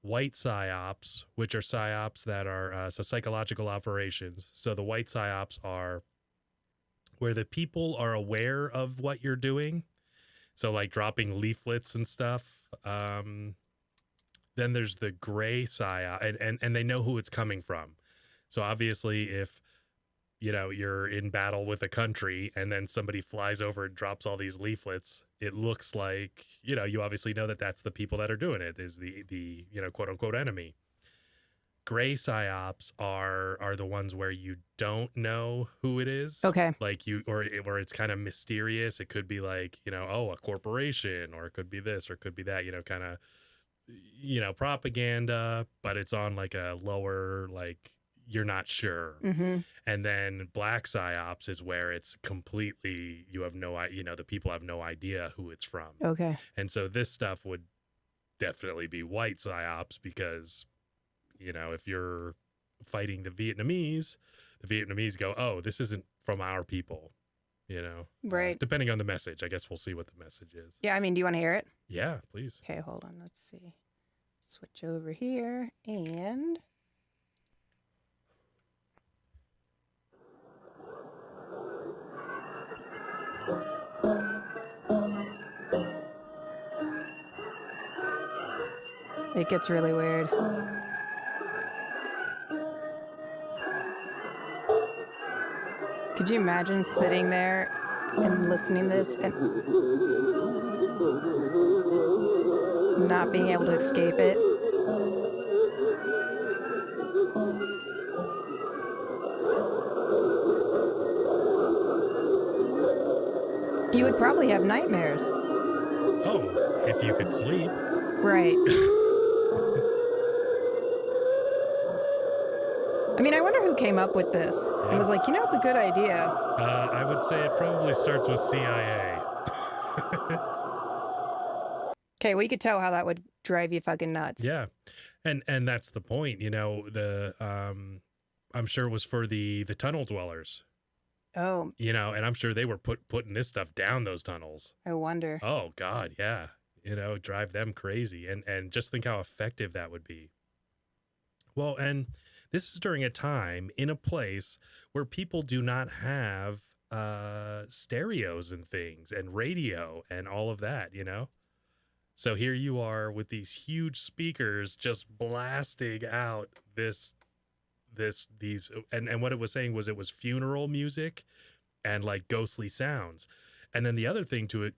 white PSYOPs, which are PSYOPs that are so psychological operations. So the white PSYOPs are where the people are aware of what you're doing. So like dropping leaflets and stuff. Then there's the gray PSYOP, and they know who it's coming from. So obviously if you're in battle with a country and then somebody flies over and drops all these leaflets, it looks like, you obviously know that that's the people that are doing it, is the quote unquote enemy. Gray PSYOPs are the ones where you don't know who it is. Okay. Like or it's kind of mysterious. It could be like, a corporation, or it could be this, or it could be that, kind of, propaganda, but it's on like a lower, like, you're not sure. Mm-hmm. And then black PSYOPs is where it's completely, you have no idea, the people have no idea who it's from. Okay. And so this stuff would definitely be white PSYOPs because, if you're fighting the Vietnamese go, oh, this isn't from our people, Right. depending on the message. I guess we'll see what the message is. Yeah, I mean, do you want to hear it? Yeah, please. Okay, hold on. Let's see. Switch over here and... It gets really weird. Could you imagine sitting there and listening to this and not being able to escape it? You would probably have nightmares. Oh, if you could sleep. Right. I mean, I wonder who came up with this. It was like, it's a good idea. I would say it probably starts with CIA. Okay, well, you could tell how that would drive you fucking nuts. Yeah. And that's the point, I'm sure it was for the tunnel dwellers, Oh, and I'm sure they were putting this stuff down those tunnels. I wonder. Oh God. Yeah. Drive them crazy. And just think how effective that would be. Well, and this is during a time in a place where people do not have stereos and things and radio and all of that, So here you are with these huge speakers just blasting out these and what it was saying was it was funeral music and like ghostly sounds. And then the other thing to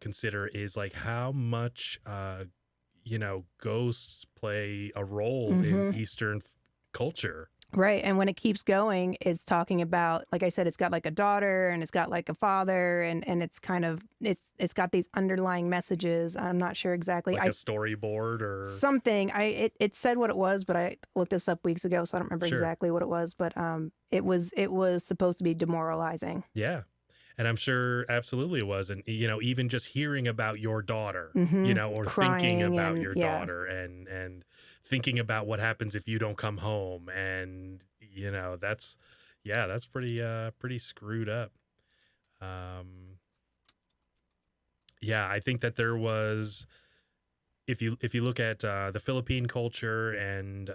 consider is like how much ghosts play a role in Eastern culture. Right. And when it keeps going, it's talking about, like I said, it's got like a daughter and it's got like a father, and it's kind of, it's got these underlying messages. I'm not sure exactly. Like a storyboard or something. It said what it was, but I looked this up weeks ago, so I don't remember exactly what it was. But it was supposed to be demoralizing. Yeah. And I'm sure absolutely it was. And, even just hearing about your daughter, or Crying thinking about and- your yeah. daughter and thinking about what happens if you don't come home. And, that's pretty screwed up. Yeah, I think that there was, if you look at the Philippine culture and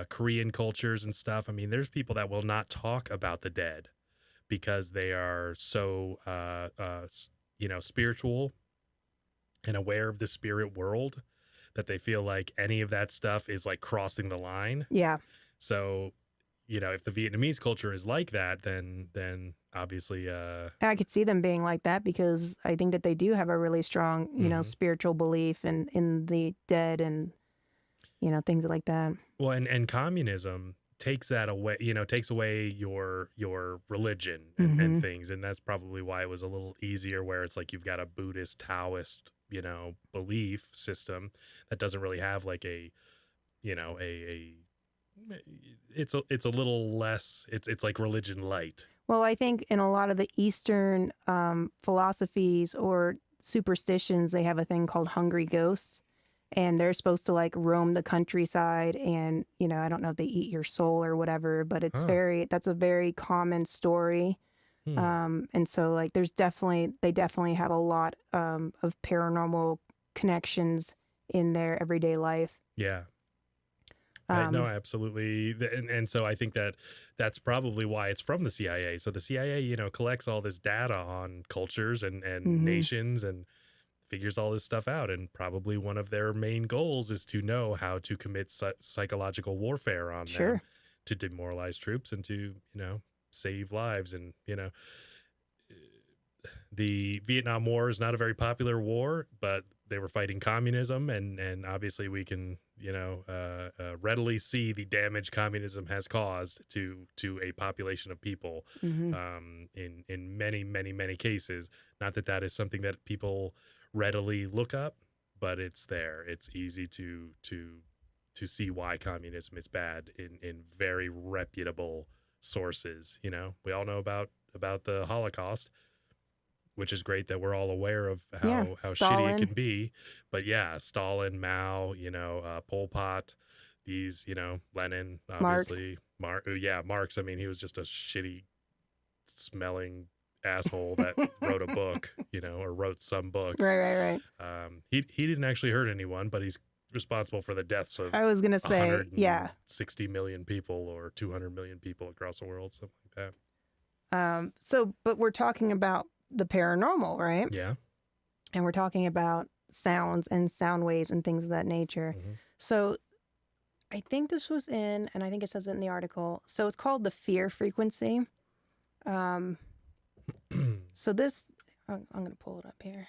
Korean cultures and stuff, I mean, there's people that will not talk about the dead because they are so, spiritual and aware of the spirit world that they feel like any of that stuff is like crossing the line. Yeah. So, if the Vietnamese culture is like that, then obviously, I could see them being like that because I think that they do have a really strong, spiritual belief in the dead and, things like that. well, and communism takes that away, takes away your religion and things. And that's probably why it was a little easier where it's like you've got a Buddhist, Taoist, belief system that doesn't really have like it's a little less, it's like religion light. Well, I think in a lot of the Eastern philosophies or superstitions, they have a thing called hungry ghosts. And they're supposed to like roam the countryside and, I don't know if they eat your soul or whatever, but it's that's a very common story. And so like they definitely have a lot of paranormal connections in their everyday life. Yeah. No, absolutely. And so I think that's probably why it's from the CIA. So the CIA, collects all this data on cultures and nations and figures all this stuff out. And probably one of their main goals is to know how to commit psychological warfare on them to demoralize troops and to, save lives. And, the Vietnam War is not a very popular war, but they were fighting communism. And obviously we can, readily see the damage communism has caused to a population of people in many, many, many cases. Not that is something that people readily look up, but it's there. It's easy to see why communism is bad in very reputable sources. We all know about the Holocaust, which is great that we're all aware of how shitty it can be. But yeah, Stalin, Mao, Pol Pot, these, Lenin, obviously, Marx. I mean, he was just a shitty smelling asshole that wrote a book, or wrote some books. Right. He didn't actually hurt anyone, but he's responsible for the deaths of I was gonna say 60 million people or 200 million people across the world, something like that. But we're talking about the paranormal, right? Yeah. And we're talking about sounds and sound waves and things of that nature. So I think this was and I think it says it in the article. So it's called the fear frequency. So this, I'm going to pull it up here.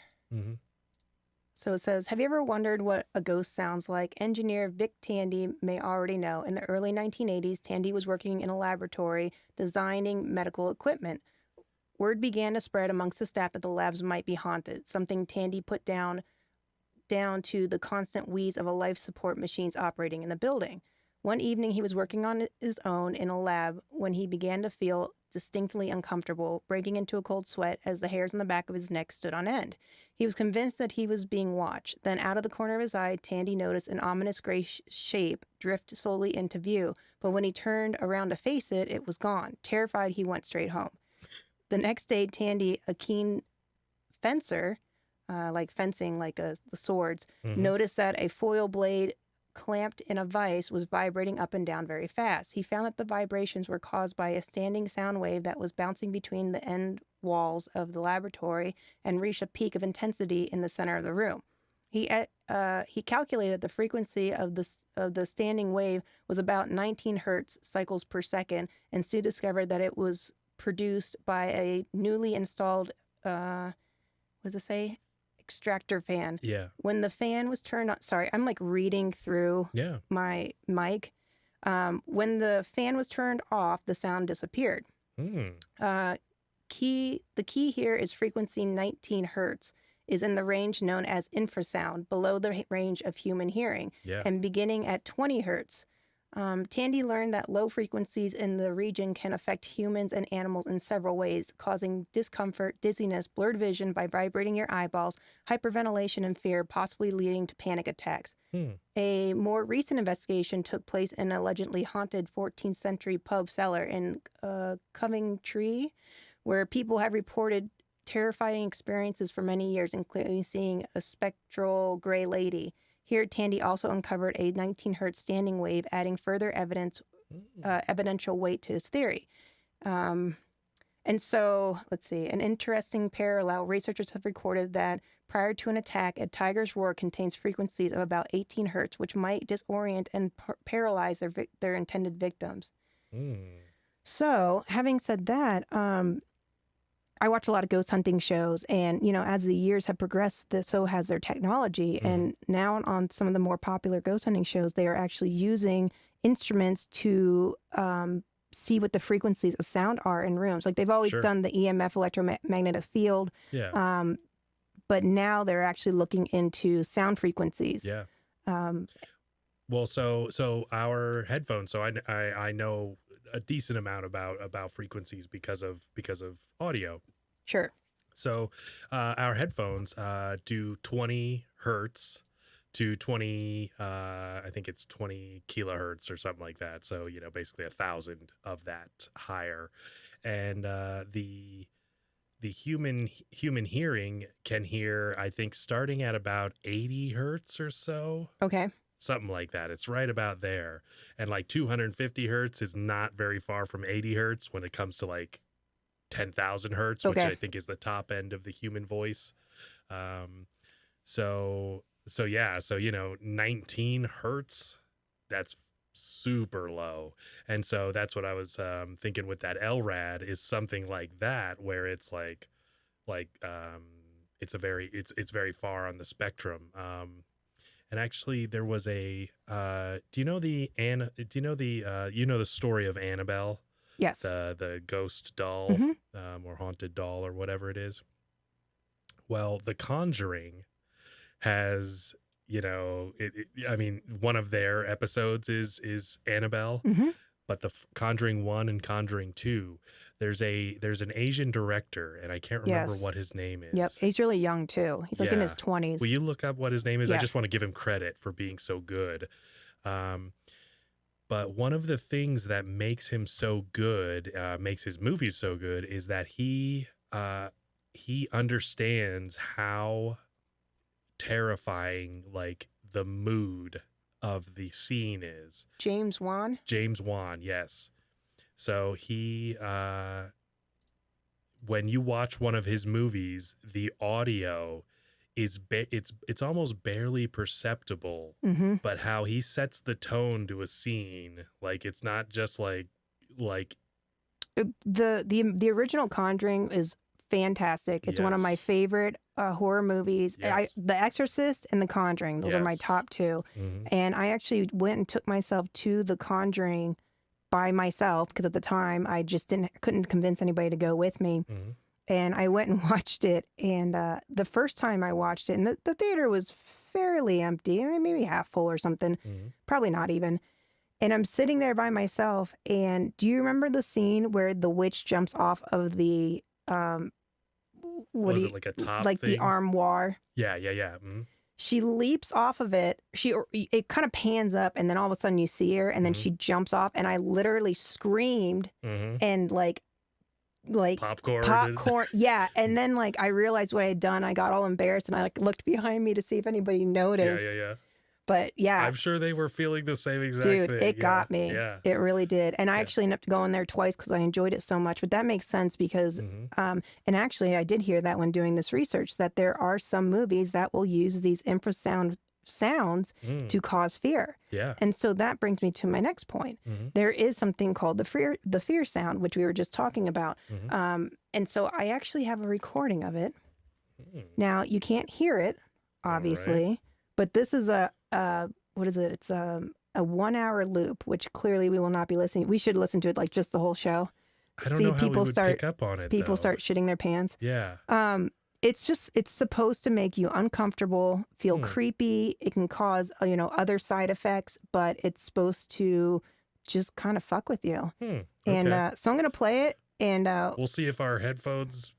So it says, have you ever wondered what a ghost sounds like? Engineer Vic Tandy may already know. In the early 1980s, Tandy was working in a laboratory designing medical equipment. Word began to spread amongst the staff that the labs might be haunted, something Tandy put down to the constant wheeze of a life support machines operating in the building. One evening, he was working on his own in a lab when he began to feel distinctly uncomfortable, breaking into a cold sweat as the hairs on the back of his neck stood on end. He was convinced that he was being watched. Then out of the corner of his eye, Tandy noticed an ominous gray shape drift slowly into view, but when he turned around to face it, it was gone. Terrified, he went straight home. The next day, Tandy, a keen fencer, like fencing, like the swords, noticed that a foil blade clamped in a vise was vibrating up and down very fast. He found that the vibrations were caused by a standing sound wave that was bouncing between the end walls of the laboratory and reached a peak of intensity in the center of the room. He calculated the frequency of the standing wave was about 19 hertz cycles per second, and soon discovered that it was produced by a newly installed, what does it say? extractor fan. Yeah. When the fan was turned on, sorry, I'm like reading through Yeah. my mic. When the fan was turned off, the sound disappeared. The key here is frequency 19 hertz is in the range known as infrasound, below the range of human hearing, Yeah. and beginning at 20 hertz. Tandy learned that low frequencies in the region can affect humans and animals in several ways, causing discomfort, dizziness, blurred vision by vibrating your eyeballs, hyperventilation, and fear, possibly leading to panic attacks. A more recent investigation took place in an allegedly haunted 14th century pub cellar in Coventry, where people have reported terrifying experiences for many years, including seeing a spectral gray lady. Here, Tandy also uncovered a 19 hertz standing wave, adding further evidential weight to his theory. And so, let's see, an interesting parallel. Researchers have recorded that prior to an attack, a tiger's roar contains frequencies of about 18 hertz, which might disorient and paralyze their intended victims. So, having said that, I watch a lot of ghost hunting shows, and, you know, as the years have progressed, so has their technology. And now on some of the more popular ghost hunting shows, they are actually using instruments to see what the frequencies of sound are in rooms. Like they've always done the EMF, electromagnetic field. Yeah. But now they're actually looking into sound frequencies. Yeah. Well, so our headphones. So I know a decent amount about frequencies because of audio. Sure. So our headphones do 20 hertz to 20 I think it's 20 kilohertz or something like that. So, you know, basically 1,000 of that higher. And the human hearing can hear, I think, starting at about 80 hertz or so. Okay. Something like that. It's right about there. And like 250 hertz is not very far from 80 hertz when it comes to like 10,000 hertz, which I think is the top end of the human voice. So yeah, so, you know, 19 hertz, that's super low. And so that's what I was thinking with that LRAD is something like that, where it's like it's very far on the spectrum. And actually, there was a. Do you know the story of Annabelle? Yes. The ghost doll, or haunted doll, or whatever it is. Well, The Conjuring has, you know, I mean, one of their episodes is Annabelle, but the Conjuring 1 and Conjuring 2, there's an Asian director, and I can't remember what his name is. Yep, he's really young too. He's like in his 20s. Will you look up what his name is? Yeah. I just want to give him credit for being so good. But one of the things that makes him so good, makes his movies so good, is that he understands how terrifying, like, the mood of the scene is. James Wan, yes. So he, when you watch one of his movies, the audio is it's almost barely perceptible, but how he sets the tone to a scene, like it's not just like the original Conjuring is fantastic. It's one of my favorite horror movies. Yes. The Exorcist and The Conjuring, those are my top two. And I actually went and took myself to The Conjuring by myself because at the time I just couldn't convince anybody to go with me. And I went and watched it. And the first time I watched it, and the theater was fairly empty, I mean, maybe half full or something, probably not even. And I'm sitting there by myself. And do you remember the scene where the witch jumps off of the was it like a top like thing? the armoire? Yeah. She leaps off of it. It kind of pans up, and then all of a sudden you see her, and then she jumps off, and I literally screamed and like popcorn. Yeah, and then like I realized what I had done. I got all embarrassed, and I like looked behind me to see if anybody noticed. Yeah. But yeah, I'm sure they were feeling the same exact dude, thing. it got me. Yeah. It really did. And I actually ended up going there twice because I enjoyed it so much. But that makes sense because, and actually I did hear that when doing this research, that there are some movies that will use these infrasound sounds to cause fear. Yeah. And so that brings me to my next point. There is something called the fear sound, which we were just talking about. And so I actually have a recording of it. Now, you can't hear it, obviously, but this is what is it? It's a 1 hour loop, which clearly we will not be listening. We should listen to it like just the whole show. I don't know how we would pick up on it. People though. start shitting their pants. Yeah. It's supposed to make you uncomfortable, feel creepy. It can cause, other side effects, but it's supposed to just kind of fuck with you. Okay. And so I'm going to play it, and we'll see if our headphones.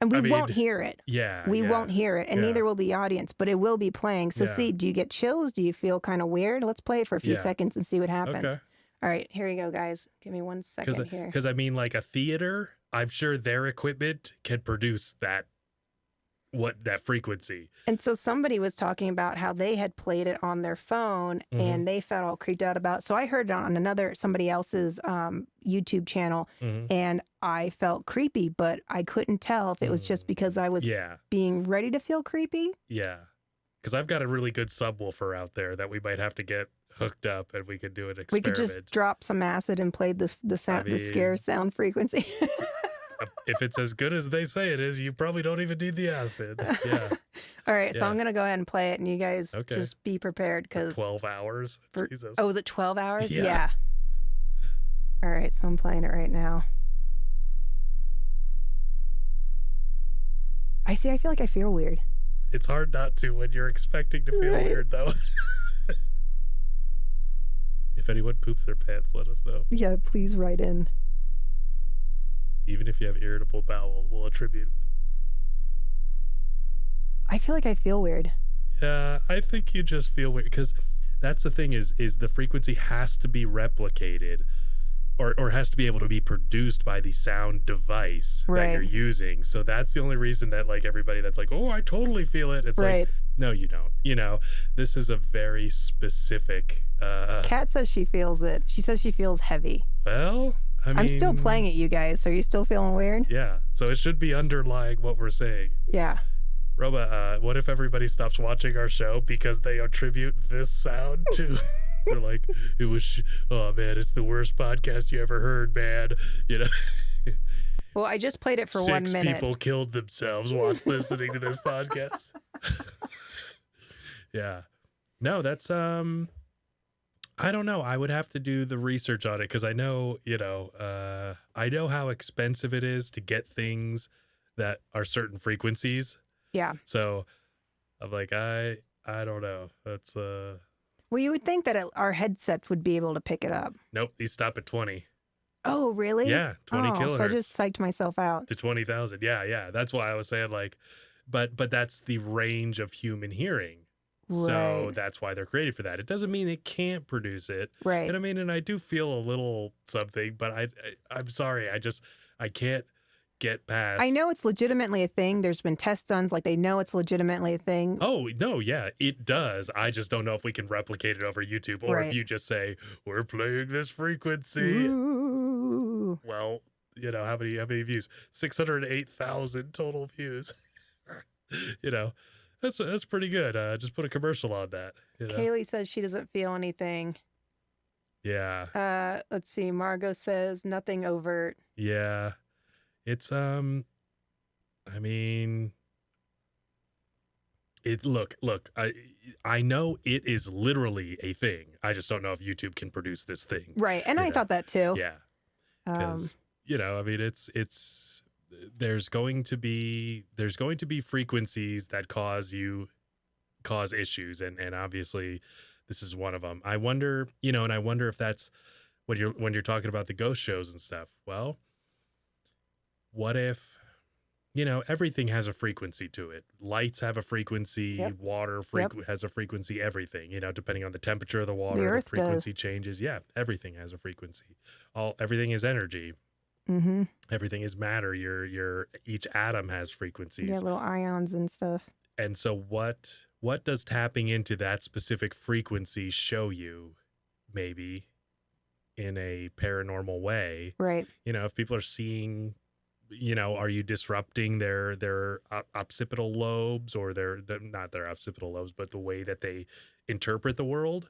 and we won't hear it. Yeah. We won't hear it, and neither will the audience, but it will be playing. So see, do you get chills? Do you feel kind of weird? Let's play it for a few seconds and see what happens. Okay. All right, here you go, guys. Give me 1 second here. Because I mean, like a theater, I'm sure their equipment can produce that frequency. And so somebody was talking about how they had played it on their phone and they felt all creeped out about it. So I heard it on somebody else's YouTube channel and I felt creepy, but I couldn't tell if it was just because I was being ready to feel creepy. Yeah. Because I've got a really good subwoofer out there that we might have to get hooked up and we could do an experiment. We could just drop some acid and play the scare sound frequency. If it's as good as they say it is, you probably don't even need the acid. Yeah. All right. So I'm going to go ahead and play it, and you guys just be prepared because 12 hours. Jesus. Oh, was it 12 hours? Yeah. All right. So I'm playing it right now. I feel like I feel weird. It's hard not to when you're expecting to feel weird, though. If anyone poops their pants, let us know. Yeah, please write in. Even if you have irritable bowel, we'll attribute it. I feel like I feel weird. Yeah, I think you just feel weird because that's the thing is the frequency has to be replicated or has to be able to be produced by the sound device that you're using. So that's the only reason that like everybody that's like, oh, I totally feel it. It's like, no, you don't. This is a very specific. Kat says she feels it. She says she feels heavy. Well, I'm still playing it, you guys. Are you still feeling weird? Yeah. So it should be underlying what we're saying. Yeah. Roba, what if everybody stops watching our show because they attribute this sound to... They're like, oh man, it's the worst podcast you ever heard, man. Well, I just played it for 1 minute. 6 people killed themselves while listening to this podcast. Yeah. No, that's, I don't know. I would have to do the research on it because I know, I know how expensive it is to get things that are certain frequencies. Yeah. So I'm like, I don't know. That's, well, you would think that our headsets would be able to pick it up. Nope, these stop at 20. Oh, really? Yeah, 20 kilohertz. So I just psyched myself out. To 20,000. Yeah. That's why I was saying like, but that's the range of human hearing. Right. So that's why they're created for that. It doesn't mean it can't produce it. Right. And I mean, and I do feel a little something, but I'm sorry. I can't get past. I know it's legitimately a thing. There's been tests done, like they know it's legitimately a thing. Oh, no, yeah, it does. I just don't know if we can replicate it over YouTube or if you just say, we're playing this frequency. Ooh. Well, how many views? 608,000 total views. That's pretty good. Just put a commercial on that. Kaylee says she doesn't feel anything. Yeah. Let's see. Margot says nothing overt. Yeah. It's, I mean, look, I know it is literally a thing. I just don't know if YouTube can produce this thing. Right. And I thought that too. Yeah. Because, I mean, there's going to be frequencies that cause issues. And obviously this is one of them. I wonder, and I wonder if that's when you're talking about the ghost shows and stuff. Well, what if, everything has a frequency to it. Lights have a frequency, water has a frequency, everything, depending on the temperature of the water, the frequency changes. Yeah, everything has a frequency. Everything is energy. Mm-hmm. Everything is matter. Each atom has frequencies. Yeah, little ions and stuff. And so what does tapping into that specific frequency show you, maybe, in a paranormal way? Right. If people are seeing... are you disrupting their occipital lobes or not their occipital lobes, but the way that they interpret the world?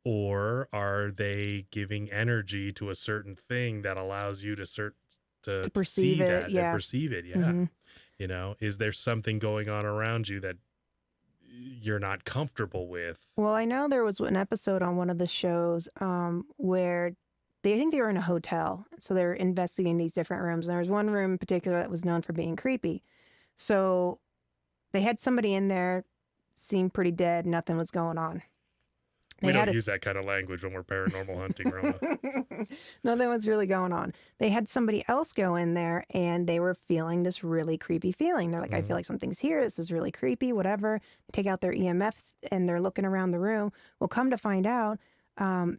Or are they giving energy to a certain thing that allows you to perceive it? Yeah. Perceive it. Yeah. Mm-hmm. You know, is there something going on around you that you're not comfortable with? Well, I know there was an episode on one of the shows where I think they were in a hotel. So they're investigating these different rooms. And there was one room in particular that was known for being creepy. So they had somebody in there, seemed pretty dead, nothing was going on. We don't use that kind of language when we're paranormal hunting, Roma. Nothing was really going on. They had somebody else go in there and they were feeling this really creepy feeling. They're like, I feel like something's here. This is really creepy, whatever. They take out their EMF and they're looking around the room. Well, come to find out,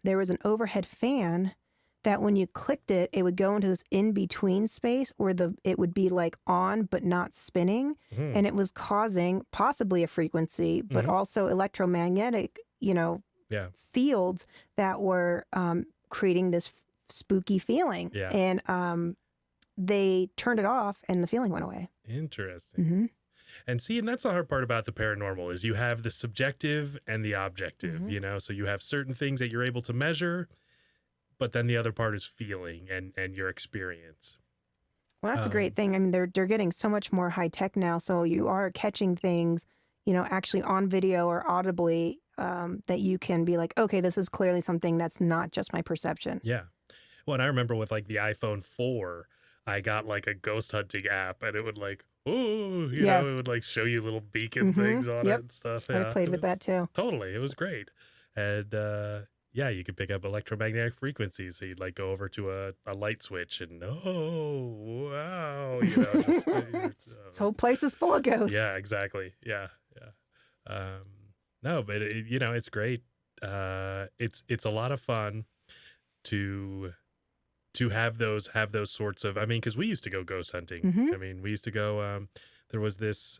there was an overhead fan that when you clicked it, it would go into this in-between space where it would be like on but not spinning. And it was causing possibly a frequency, but also electromagnetic, fields that were creating this spooky feeling. Yeah. And they turned it off and the feeling went away. Interesting. And see, and that's the hard part about the paranormal is you have the subjective and the objective, so you have certain things that you're able to measure, but then the other part is feeling and your experience. Well, that's a great thing. I mean, they're getting so much more high tech now. So you are catching things, actually on video or audibly that you can be like, okay, this is clearly something that's not just my perception. Yeah. Well, and I remember with like the iPhone 4, I got like a ghost hunting app and it would like, it would like show you little beacon things on it and stuff. Yeah, I played with that too. Totally. It was great. And you could pick up electromagnetic frequencies. So you'd like go over to a light switch and wow, This whole place is full of ghosts. Yeah, exactly. Yeah. No, but it's great. It's a lot of fun to have those sorts of, because we used to go ghost hunting. I mean, we used to go, there was this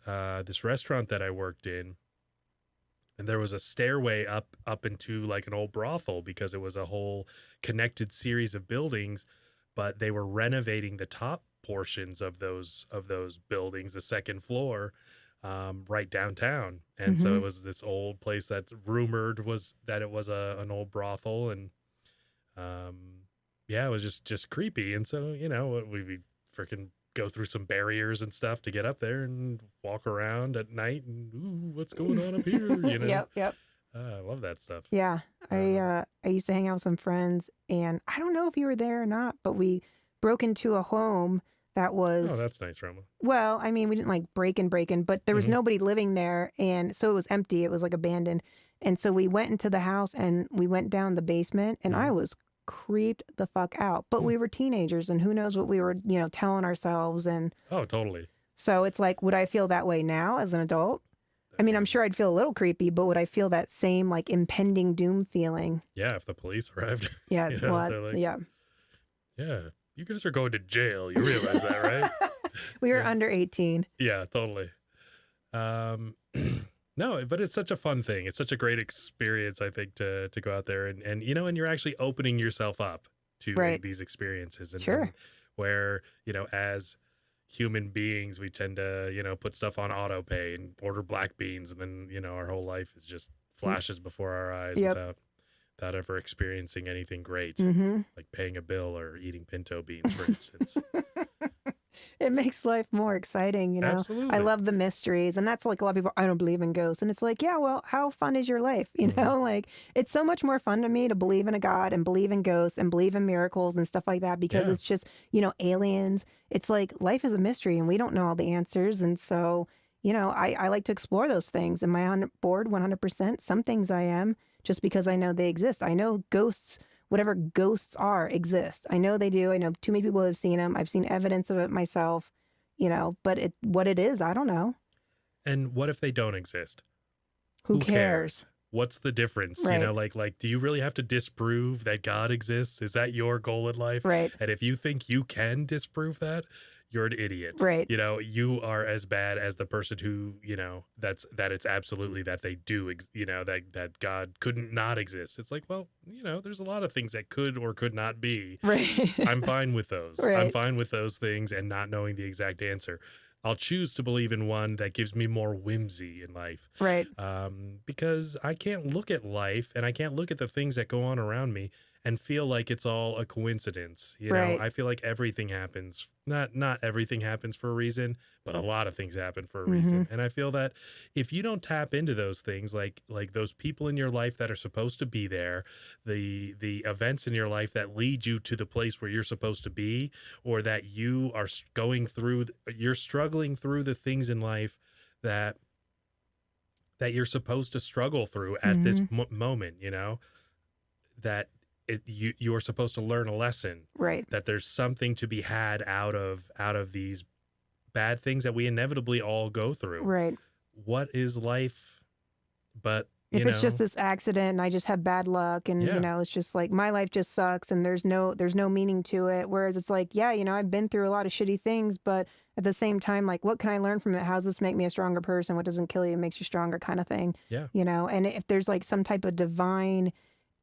restaurant that I worked in, and there was a stairway up into like an old brothel because it was a whole connected series of buildings, but they were renovating the top portions of those buildings, the second floor, right downtown. And so it was this old place that's rumored was that it was an old brothel, and it was just creepy. And so, we freaking go through some barriers and stuff to get up there and walk around at night and, ooh, what's going on up here? Yep. I love that stuff. Yeah. I used to hang out with some friends, and I don't know if you were there or not, but we broke into a home that was... Oh, that's nice, Roma. Well, we didn't like break in, but there was nobody living there, and so it was empty. It was like abandoned. And so we went into the house and we went down the basement, and I was creeped the fuck out. But we were teenagers, and who knows what we were, telling ourselves. And oh, totally. So it's like, would I feel that way now as an adult? I'm sure I'd feel a little creepy, but would I feel that same like impending doom feeling? Yeah, if the police arrived. Yeah, they're like, yeah, you guys are going to jail. You realize that, right? We were under 18. Yeah, totally. No, but it's such a fun thing. It's such a great experience, I think, to go out there and you're actually opening yourself up to these experiences. And, and where, as human beings, we tend to, put stuff on Autopay and order black beans. And then, our whole life is just flashes before our eyes without ever experiencing anything great, like paying a bill or eating pinto beans, for instance. It makes life more exciting, Absolutely. I love the mysteries, and that's like a lot of people, I don't believe in ghosts, and it's like, yeah, well, how fun is your life? Like it's so much more fun to me to believe in a God and believe in ghosts and believe in miracles and stuff like that, because it's just, aliens. It's like life is a mystery and we don't know all the answers. And so, I like to explore those things. Am I on board 100%? Some things I am, just because I know they exist. I know ghosts, whatever ghosts are, exist. I know they do. I know too many people have seen them. I've seen evidence of it myself, but what it is, I don't know. And what if they don't exist? Who cares? What's the difference? Right. Like, do you really have to disprove that God exists? Is that your goal in life? Right. And if you think you can disprove that, you're an idiot. Right. You are as bad as the person who, that it's absolutely that they do, that God couldn't not exist. It's like, well, there's a lot of things that could or could not be. Right. I'm fine with those. Right. I'm fine with those things and not knowing the exact answer. I'll choose to believe in one that gives me more whimsy in life. Right. Because I can't look at life and I can't look at the things that go on around me and feel like it's all a coincidence. You know, Right. I feel like everything happens. Not everything happens for a reason, but a lot of things happen for a reason. And I feel that if you don't tap into those things, like those people in your life that are supposed to be there, the events in your life that lead you to the place where you're supposed to be, or that you are you're struggling through the things in life that you're supposed to struggle through at this moment, you know, that you are supposed to learn a lesson, Right. that there's something to be had out of these bad things that we inevitably all go through. Right. What is life but, If you it's know, just this accident and I just have bad luck and, Yeah. you know, it's just like my life just sucks and there's no meaning to it. Whereas it's like, yeah, you know, I've been through a lot of shitty things, but at the same time, like, what can I learn from it? How does this make me a stronger person? What doesn't kill you makes you stronger kind of thing. Yeah. You know, and if there's like some type of divine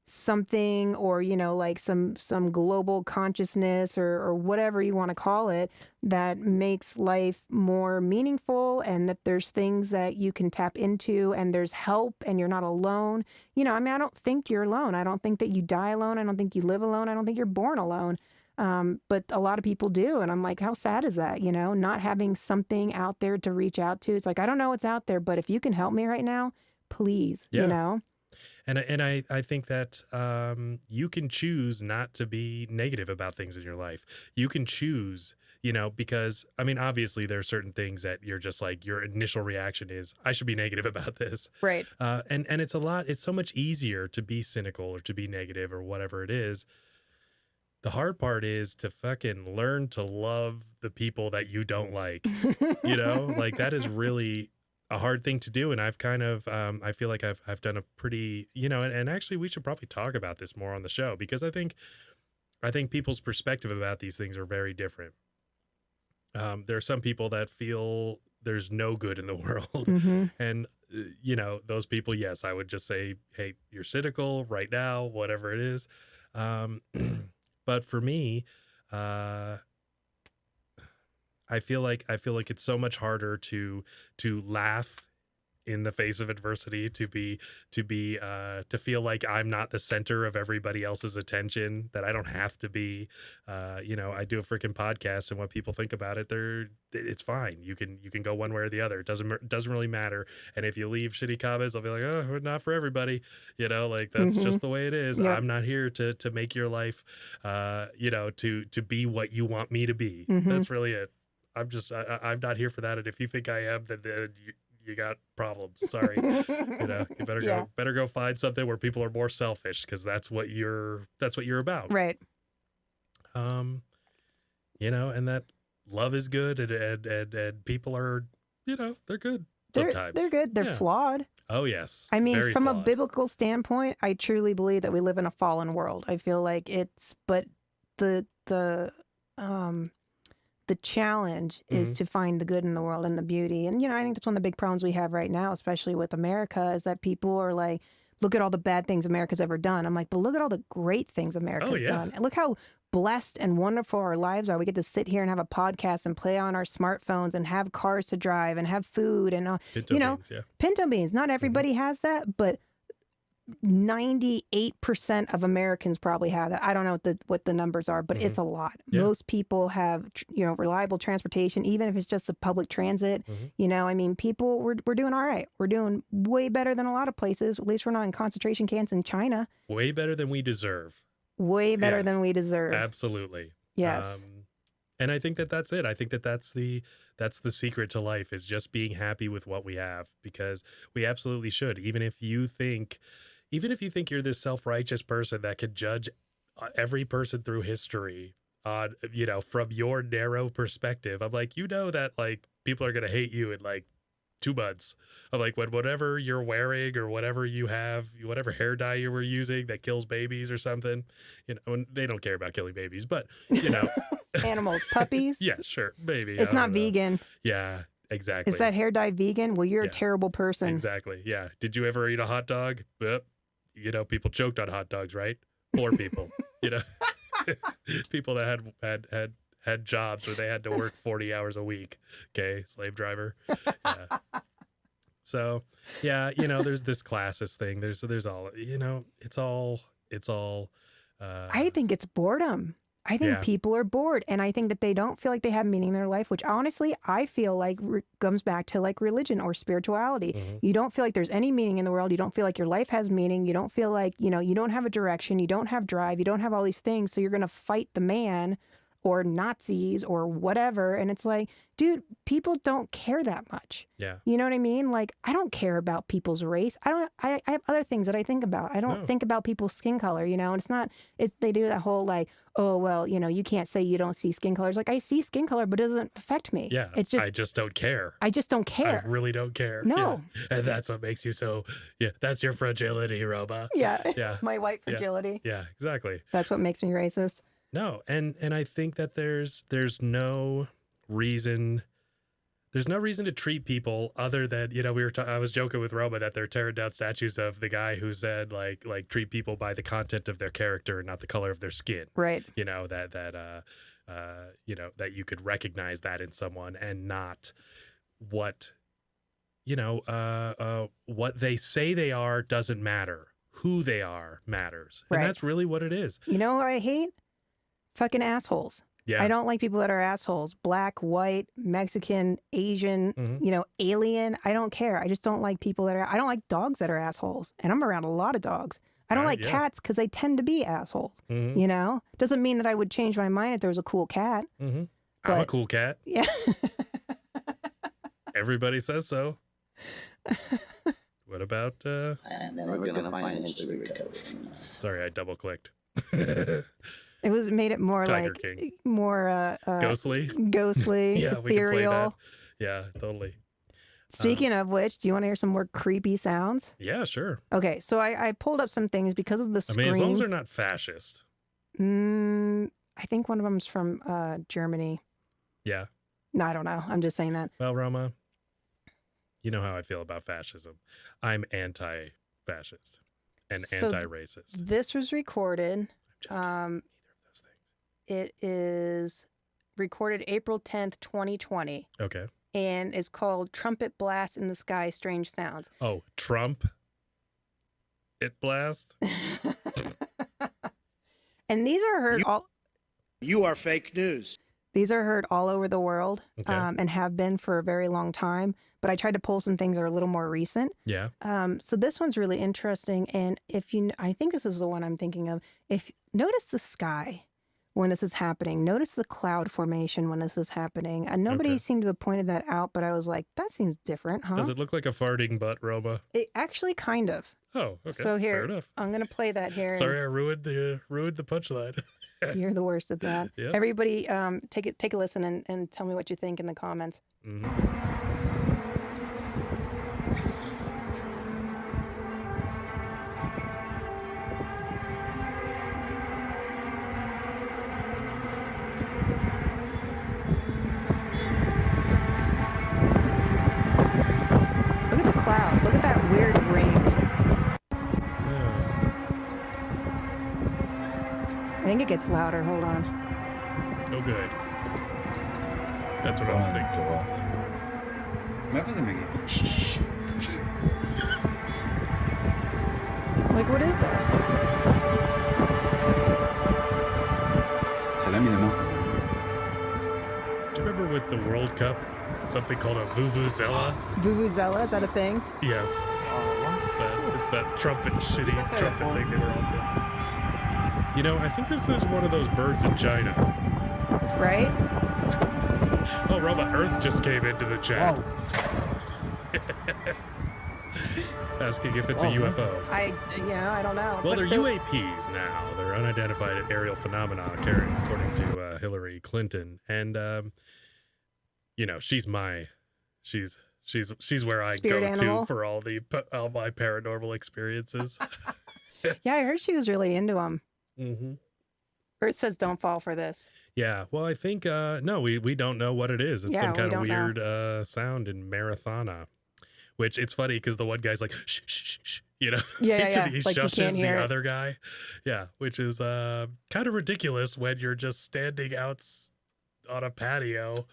something, or, you know, like some global consciousness or whatever you want to call it, that makes life more meaningful, and that there's things that you can tap into and there's help and you're not alone. You know, I mean, I don't think you're alone. I don't think that you die alone. I don't think you live alone. I don't think you're born alone. But a lot of people do. And I'm like, how sad is that? You know, not having something out there to reach out to. It's like, I don't know what's out there, but if you can help me right now, please, Yeah. you know? And I think that you can choose not to be negative about things in your life. You can choose, you know, because, I mean, obviously there are certain things that you're just like, your initial reaction is, I should be negative about this. Right. And it's so much easier to be cynical or to be negative or whatever it is. The hard part is to fucking learn to love the people that you don't like, you know, like that is really a hard thing to do. And I've kind of, I feel like I've done a pretty, you know, and actually we should probably talk about this more on the show, because I think people's perspective about these things are very different. There are some people that feel there's no good in the world. And, you know, those people, yes, I would just say, hey, you're cynical right now, whatever it is. But for me, I feel like it's so much harder to laugh in the face of adversity, to feel like I'm not the center of everybody else's attention, that I don't have to be. You know, I do a freaking podcast, and what people think about it, it's fine. You can go one way or the other. It doesn't really matter. And if you leave shitty comments, I'll be like, oh, not for everybody. You know, like that's just the way it is. Yep. I'm not here to make your life, you know, to be what you want me to be. That's really it. I'm not here for that. And if you think I am, then you got problems. Sorry. You know, you better go find something where people are more selfish, because that's what you're about. Right. You know, and that love is good, and people are, you know, they're good sometimes. They're good. They're Yeah. flawed. Oh yes. I mean, Very from a flawed. biblical standpoint, I truly believe that we live in a fallen world. I feel like but the challenge is to find the good in the world and the beauty. And, you know, I think that's one of the big problems we have right now, especially with America, is that people are like, look at all the bad things America's ever done. I'm like, but look at all the great things America's done. And look how blessed and wonderful our lives are. We get to sit here and have a podcast and play on our smartphones and have cars to drive and have food and, Pinto you know, beans, yeah. pinto beans. Not everybody has that, but 98% of Americans probably have that. I don't know what the numbers are, but it's a lot. Yeah. Most people have, you know, reliable transportation, even if it's just a public transit. You know, I mean, we're doing all right. We're doing way better than a lot of places. At least we're not in concentration camps in China. Way better than we deserve. Way better than we deserve. Absolutely. Yes. And I think that's it. I think that's the secret to life, is just being happy with what we have, because we absolutely should. Even if you think you're this self-righteous person that could judge every person through history on, you know, from your narrow perspective, I'm like, you know, that like people are going to hate you in like 2 months. I'm like, when whatever you're wearing or whatever you have, whatever hair dye you were using that kills babies or something, you know, and they don't care about killing babies, but you know, Animals, puppies. yeah, sure. Maybe. It's not vegan. Yeah, exactly. Is that hair dye vegan? Well, you're a terrible person. Exactly. Yeah. Did you ever eat a hot dog? Yep. You know, people choked on hot dogs, right? Poor people, you know, people that had jobs where they had to work 40 hours a week. Okay. Slave driver. Yeah. So yeah, you know, there's this classist thing. There's all, you know, it's all I think it's boredom. I think Yeah. people are bored, and I think that they don't feel like they have meaning in their life, which honestly, I feel like comes back to like religion or spirituality. Mhm. You don't feel like there's any meaning in the world. You don't feel like your life has meaning. You don't feel like, you know, you don't have a direction. You don't have drive. You don't have all these things. So you're going to fight the man or Nazis or whatever. And it's like, dude, people don't care that much. Yeah. You know what I mean? Like, I don't care about people's race. I have other things that I think about. I don't No. think about people's skin color, you know, and it's not, they do that whole like, oh, well, you know, you can't say you don't see skin colors. Like, I see skin color, but it doesn't affect me. Yeah. It's just, I just don't care. I just don't care. I really don't care. No. Yeah. And that's what makes you so, that's your fragility, Roma. Yeah. Yeah. My white fragility. Yeah, exactly. That's what makes me racist. No, and I think that there's no reason to treat people other than, you know, I was joking with Roma that they're tearing down statues of the guy who said like treat people by the content of their character and not the color of their skin. Right. You know, that you know, that you could recognize that in someone and not what, you know, what they say they are doesn't matter. Who they are matters. And Right. that's really what it is. You know what I hate? Fucking assholes. Yeah. I don't like people that are assholes. Black, white, Mexican, Asian, Mhm. you know, alien. I don't care. I just don't like people that are, I don't like dogs that are assholes. And I'm around a lot of dogs. I don't like Yeah. cats because they tend to be assholes. Mhm. You know? Doesn't mean that I would change my mind if there was a cool cat. Mm-hmm. I'm a But- cool cat. Yeah. Everybody says so. What about, And then we're gonna financially recover from this. sorry, I double clicked. It was made it more Tiger like, King. more Ghostly? ghostly, Yeah, we can play ethereal. that. Yeah, totally. Speaking of which, do you want to hear some more creepy sounds? Yeah, sure. Okay, so I pulled up some things because of the I screen. mean, as long as they're not fascist. I think one of them's from Germany. Yeah. No, I don't know. I'm just saying that. Well, Roma, you know how I feel about fascism. I'm anti-fascist and So anti-racist. This was recorded. I'm just kidding. Um, Neither of those things. it is recorded April 10th, 2020, Okay. and is called Trumpet Blast in the Sky, Strange Sounds. Oh, Trump. It blast. And these are heard all. You are fake news. These are heard all over the world, Okay. and have been for a very long time. But I tried to pull some things that are a little more recent. Yeah. So this one's really interesting. And I think this is the one I'm thinking of. If notice the sky when this is happening, notice the cloud formation when this is happening. And nobody Okay. seemed to have pointed that out, but I was like, that seems different, huh? Does it look like a farting butt, Roma? It actually kind of. Oh, okay. So here, Fair enough. I'm gonna play that here. Sorry, I ruined the punchline. You're the worst at that. Yep. Everybody, take a listen and tell me what you think in the comments. Mhm. Look at the cloud. Look at that weird ring. Yeah. I think it gets louder. Hold on. Oh, good. That's what I was thinking. Like, what is that? Do you remember with the World Cup, something called a vuvuzela? Vuvuzela? Is that a thing? Yes. It's that shitty trumpet thing they were all playing. You know, I think this is one of those birds in China. Right? Oh, Roma, Earth just came into the chat. Asking if it's a UFO. I don't know. Well, But they're UAPs now. They're unidentified aerial phenomena, according to Hillary Clinton. And, you know, she's where I Spirit go animal? to for all my paranormal experiences. Yeah, I heard she was really into them. Mm-hmm. Earth says don't fall for this. Yeah, well, I think, no, we don't know what it is. It's Yeah, some we kind of don't know. weird sound in Marathona, which it's funny because the one guy's like, shh, shh, shh, shh, you know? Yeah. He Like you shushes can't hear the it. other guy. Yeah, which is kind of ridiculous when you're just standing out on a patio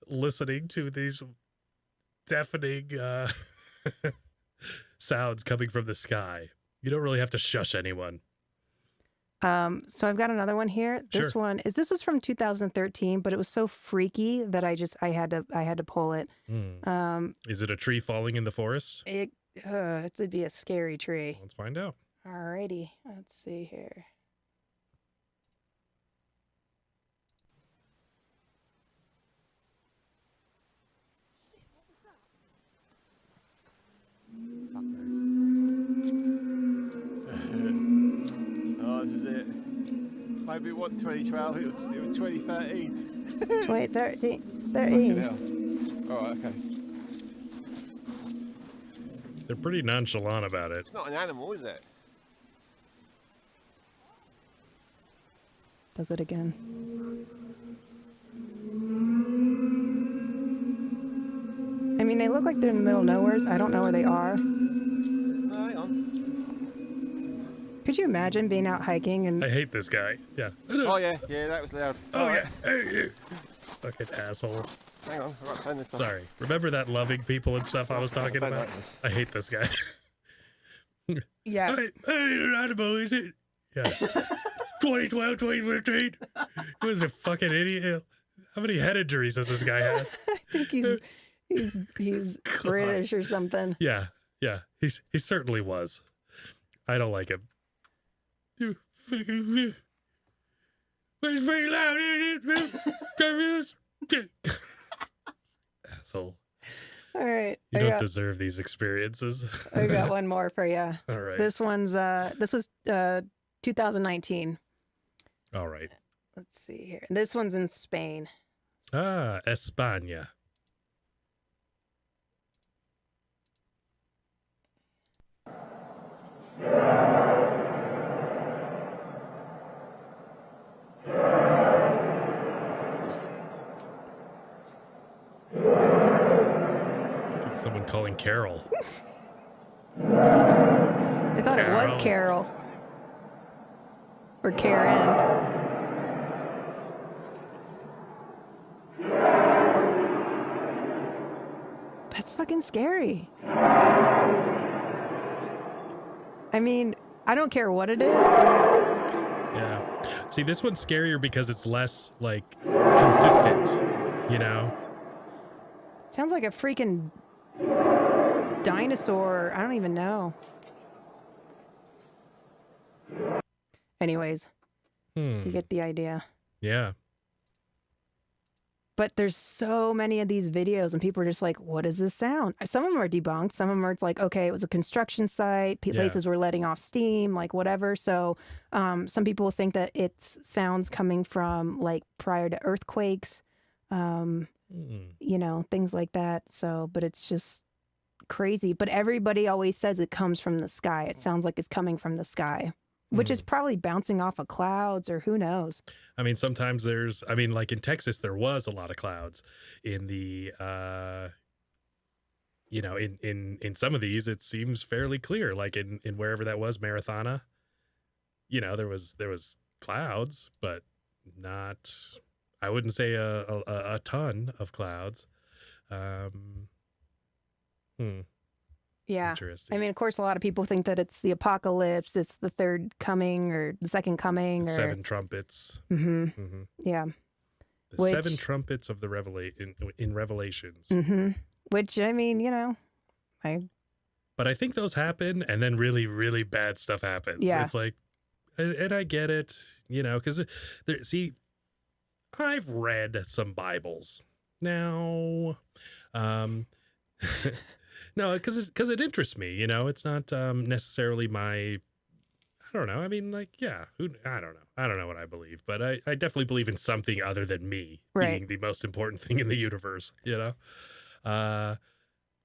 listening to these deafening sounds coming from the sky. You don't really have to shush anyone. So I've got another one here. This Sure. this was from 2013, but it was so freaky that I had to pull it. Is it a tree falling in the forest? It would be a scary tree. Let's find out. Alrighty, let's see here. Oh, this is it. Maybe it wasn't 2012, it was 2013. 2013. All right, okay. They're pretty nonchalant about it. It's not an animal, is it? Does it again. I mean, they look like they're in the middle of nowhere. I don't know where they are. Hang on. Could you imagine being out hiking and... I hate this guy. Yeah. Oh, yeah, that was loud. Oh, yeah. Hey, you. Fucking asshole. Hang on, I've got to turn this off. Sorry. Remember that loving people and stuff I was talking don't about? like this. I hate this guy. Yeah. Hey, you're not animal, is it? Yeah. 2012, 2015. He was a fucking idiot. How many head injuries does this guy have? I think he's British or something. Yeah. He certainly was. I don't like him. You fucking... It's very loud, isn't it? Asshole. All right. You don't deserve these experiences. I got one more for you. All right. This was 2019. All right. Let's see here. This one's in Spain. Ah, España. Someone calling Carol. I thought it was Carol. Or Karen. That's fucking scary. I mean, I don't care what it is. Yeah. See, this one's scarier because it's less, like, consistent, you know? Sounds like a freaking dinosaur. I don't even know. Anyways, you get the idea. Yeah. But there's so many of these videos and people are just like, what is this sound? Some of them are debunked. Some of them are it's like, okay, it was a construction site. Places were letting off steam, like whatever. So some people think that it's sounds coming from like prior to earthquakes, you know, things like that. So, but it's just crazy. But everybody always says it comes from the sky. It sounds like it's coming from the sky, which is probably bouncing off of clouds or who knows. I mean, sometimes like in Texas, there was a lot of clouds in the, you know, in some of these, it seems fairly clear, like in wherever that was, Marathona, you know, there was clouds, but not, I wouldn't say a ton of clouds. Yeah. Interesting. I mean, of course, a lot of people think that it's the apocalypse, it's the third coming or the second coming. Or... Seven trumpets. Yeah. The seven trumpets of the in Revelations. Which, I mean, you know, But I think those happen and then really, really bad stuff happens. Yeah. It's like, and I get it, you know, because see, I've read some Bibles now. No, because it interests me, you know. It's not necessarily my, I don't know. I mean, like, yeah, I don't know. I don't know what I believe, but I definitely believe in something other than me being the most important thing in the universe, you know.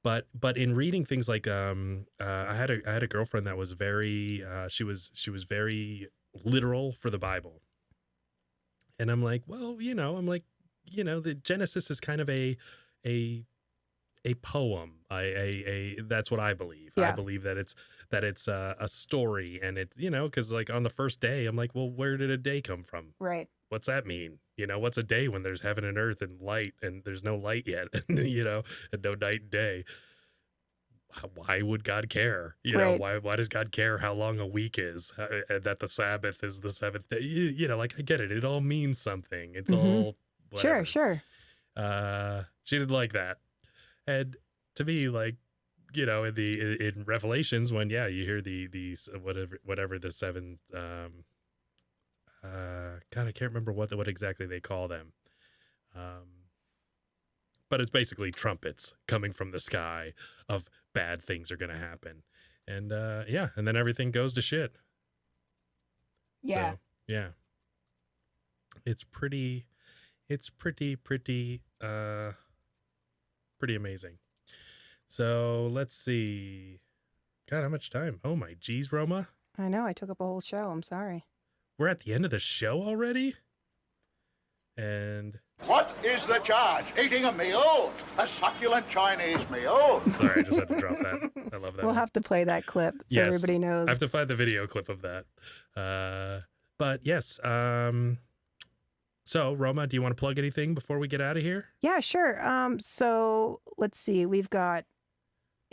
But in reading things like I had a girlfriend that was very she was very literal for the Bible, and I'm like, well, you know, the Genesis is kind of a poem. That's what I believe. Yeah. I believe that it's a story, and it, you know, because like on the first day, I'm like, well, where did a day come from? Right. What's that mean? You know, what's a day when there's heaven and earth and light, and there's no light yet, you know, and no night and day. why would God care? You know, Right. why does God care how long a week is? And that the Sabbath is the seventh day? You know, like, I get it. It all means something. It's all whatever. Sure. She didn't like that. And to me, like, you know, in Revelations, when you hear these whatever the seven God, I can't remember what exactly they call them. But it's basically trumpets coming from the sky of bad things are going to happen. And and then everything goes to shit. Yeah. So, yeah. It's pretty amazing. So let's see. God, how much time? Oh my geez, Roma. I know. I took up a whole show. I'm sorry. We're at the end of the show already? And What is the charge? Eating a meal? A succulent Chinese meal? sorry, I just had to drop that. I love that. We'll have to play that clip so Yes. everybody knows. I have to find the video clip of that. But yes. So Roma, do you want to plug anything before we get out of here? Yeah, sure. So let's see. We've got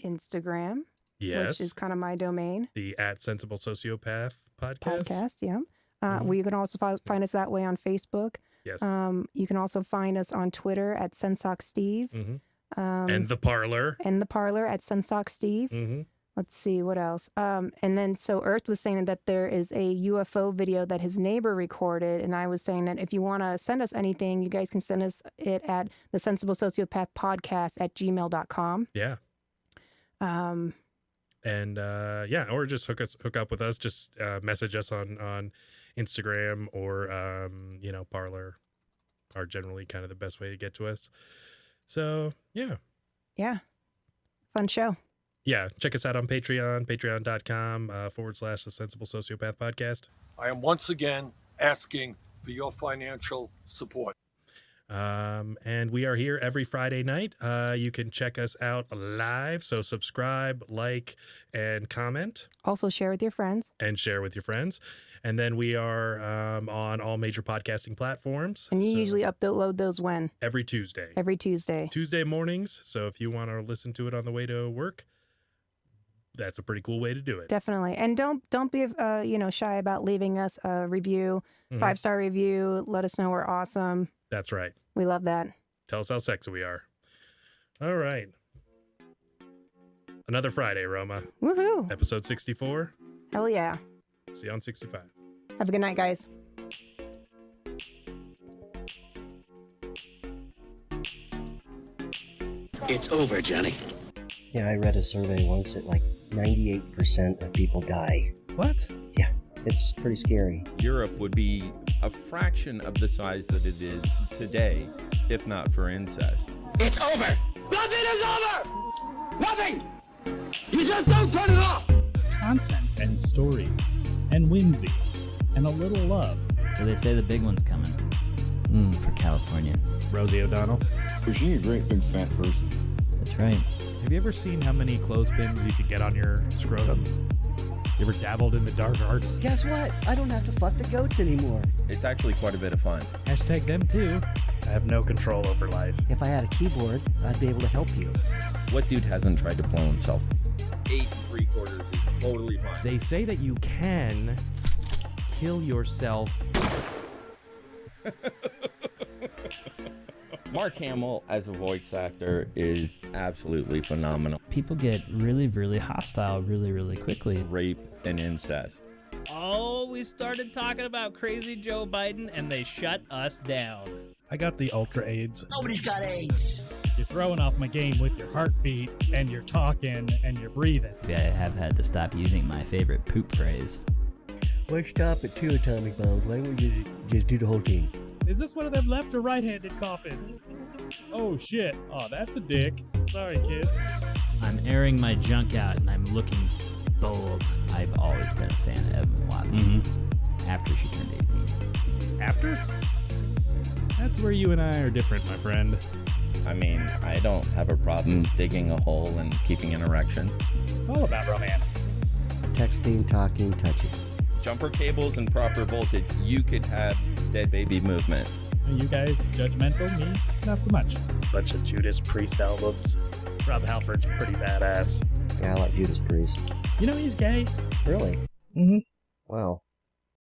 Instagram, Yes. which is kind of my domain. The @Sensible Sociopath podcast. Yeah. Mhm. We can also find us that way on Facebook. Yes. You can also find us on Twitter at SensockSteve. Mhm. Um, And the parlor. and the parlor at SensockSteve. Mm-hmm. Let's see what else. And then so Earth was saying that there is a UFO video that his neighbor recorded, and I was saying that if you want to send us anything, you guys can send us it at the Sensible Sociopath Podcast at gmail.com. Yeah. And or just hook up with us. Just message us on Instagram or Parler are generally kind of the best way to get to us. So yeah. Fun show. Yeah, check us out on Patreon, patreon.com /The Sensible Sociopath Podcast. I am once again asking for your financial support. And we are here every Friday night. You can check us out live. So subscribe, like, and comment. Also share with your friends. And share with your friends. And then we are on all major podcasting platforms. And you usually upload those when? Every Tuesday. Every Tuesday. Tuesday mornings. So if you want to listen to it on the way to work, that's a pretty cool way to do it. Definitely. And don't be shy about leaving us a review, 5-star review. Let us know we're awesome. That's right. We love that. Tell us how sexy we are. All right. Another Friday, Roma. Woohoo. Episode 64. Hell yeah. See you on 65. Have a good night, guys. It's over, Johnny. Yeah, I read a survey once that like 98% of people die. What? Yeah, it's pretty scary. Europe would be a fraction of the size that it is today, if not for incest. It's over. Nothing is over. Nothing. You just don't turn it off. Content and stories and whimsy and a little love. So they say the big one's coming. For California. Rosie O'Donnell. Was she a great big fat person? That's right. Have you ever seen how many clothespins you could get on your scrotum? You ever dabbled in the dark arts? Guess what? I don't have to fuck the goats anymore. It's actually quite a bit of fun. Hashtag them too. I have no control over life. If I had a keyboard, I'd be able to help you. What dude hasn't tried to blow himself? 8 3/4 is totally fine. They say that you can kill yourself. Mark Hamill as a voice actor is absolutely phenomenal. People get really, really hostile really quickly. Rape and incest. Oh, we started talking about crazy Joe Biden and they shut us down. I got the Ultra AIDS. Nobody's got AIDS. You're throwing off my game with your heartbeat and you're talking and you're breathing. I have had to stop using my favorite poop phrase. Why stop at 2 atomic bombs? Why don't we just do the whole thing? Is this one of them left or right-handed coffins? Oh shit. Oh, that's a dick. Sorry, kids. I'm airing my junk out and I'm looking bold. I've always been a fan of Evan Watson. After she turned 18. After? That's where you and I are different, my friend. I mean, I don't have a problem digging a hole and keeping an erection. It's all about romance. Texting, talking, touching. Jumper cables and proper voltage, you could have dead baby movement. Are you guys judgmental? Me? Not so much. Bunch of Judas Priest albums. Rob Halford's pretty badass. Yeah, I like Judas Priest. You know he's gay. Really? Mm-hmm. Wow.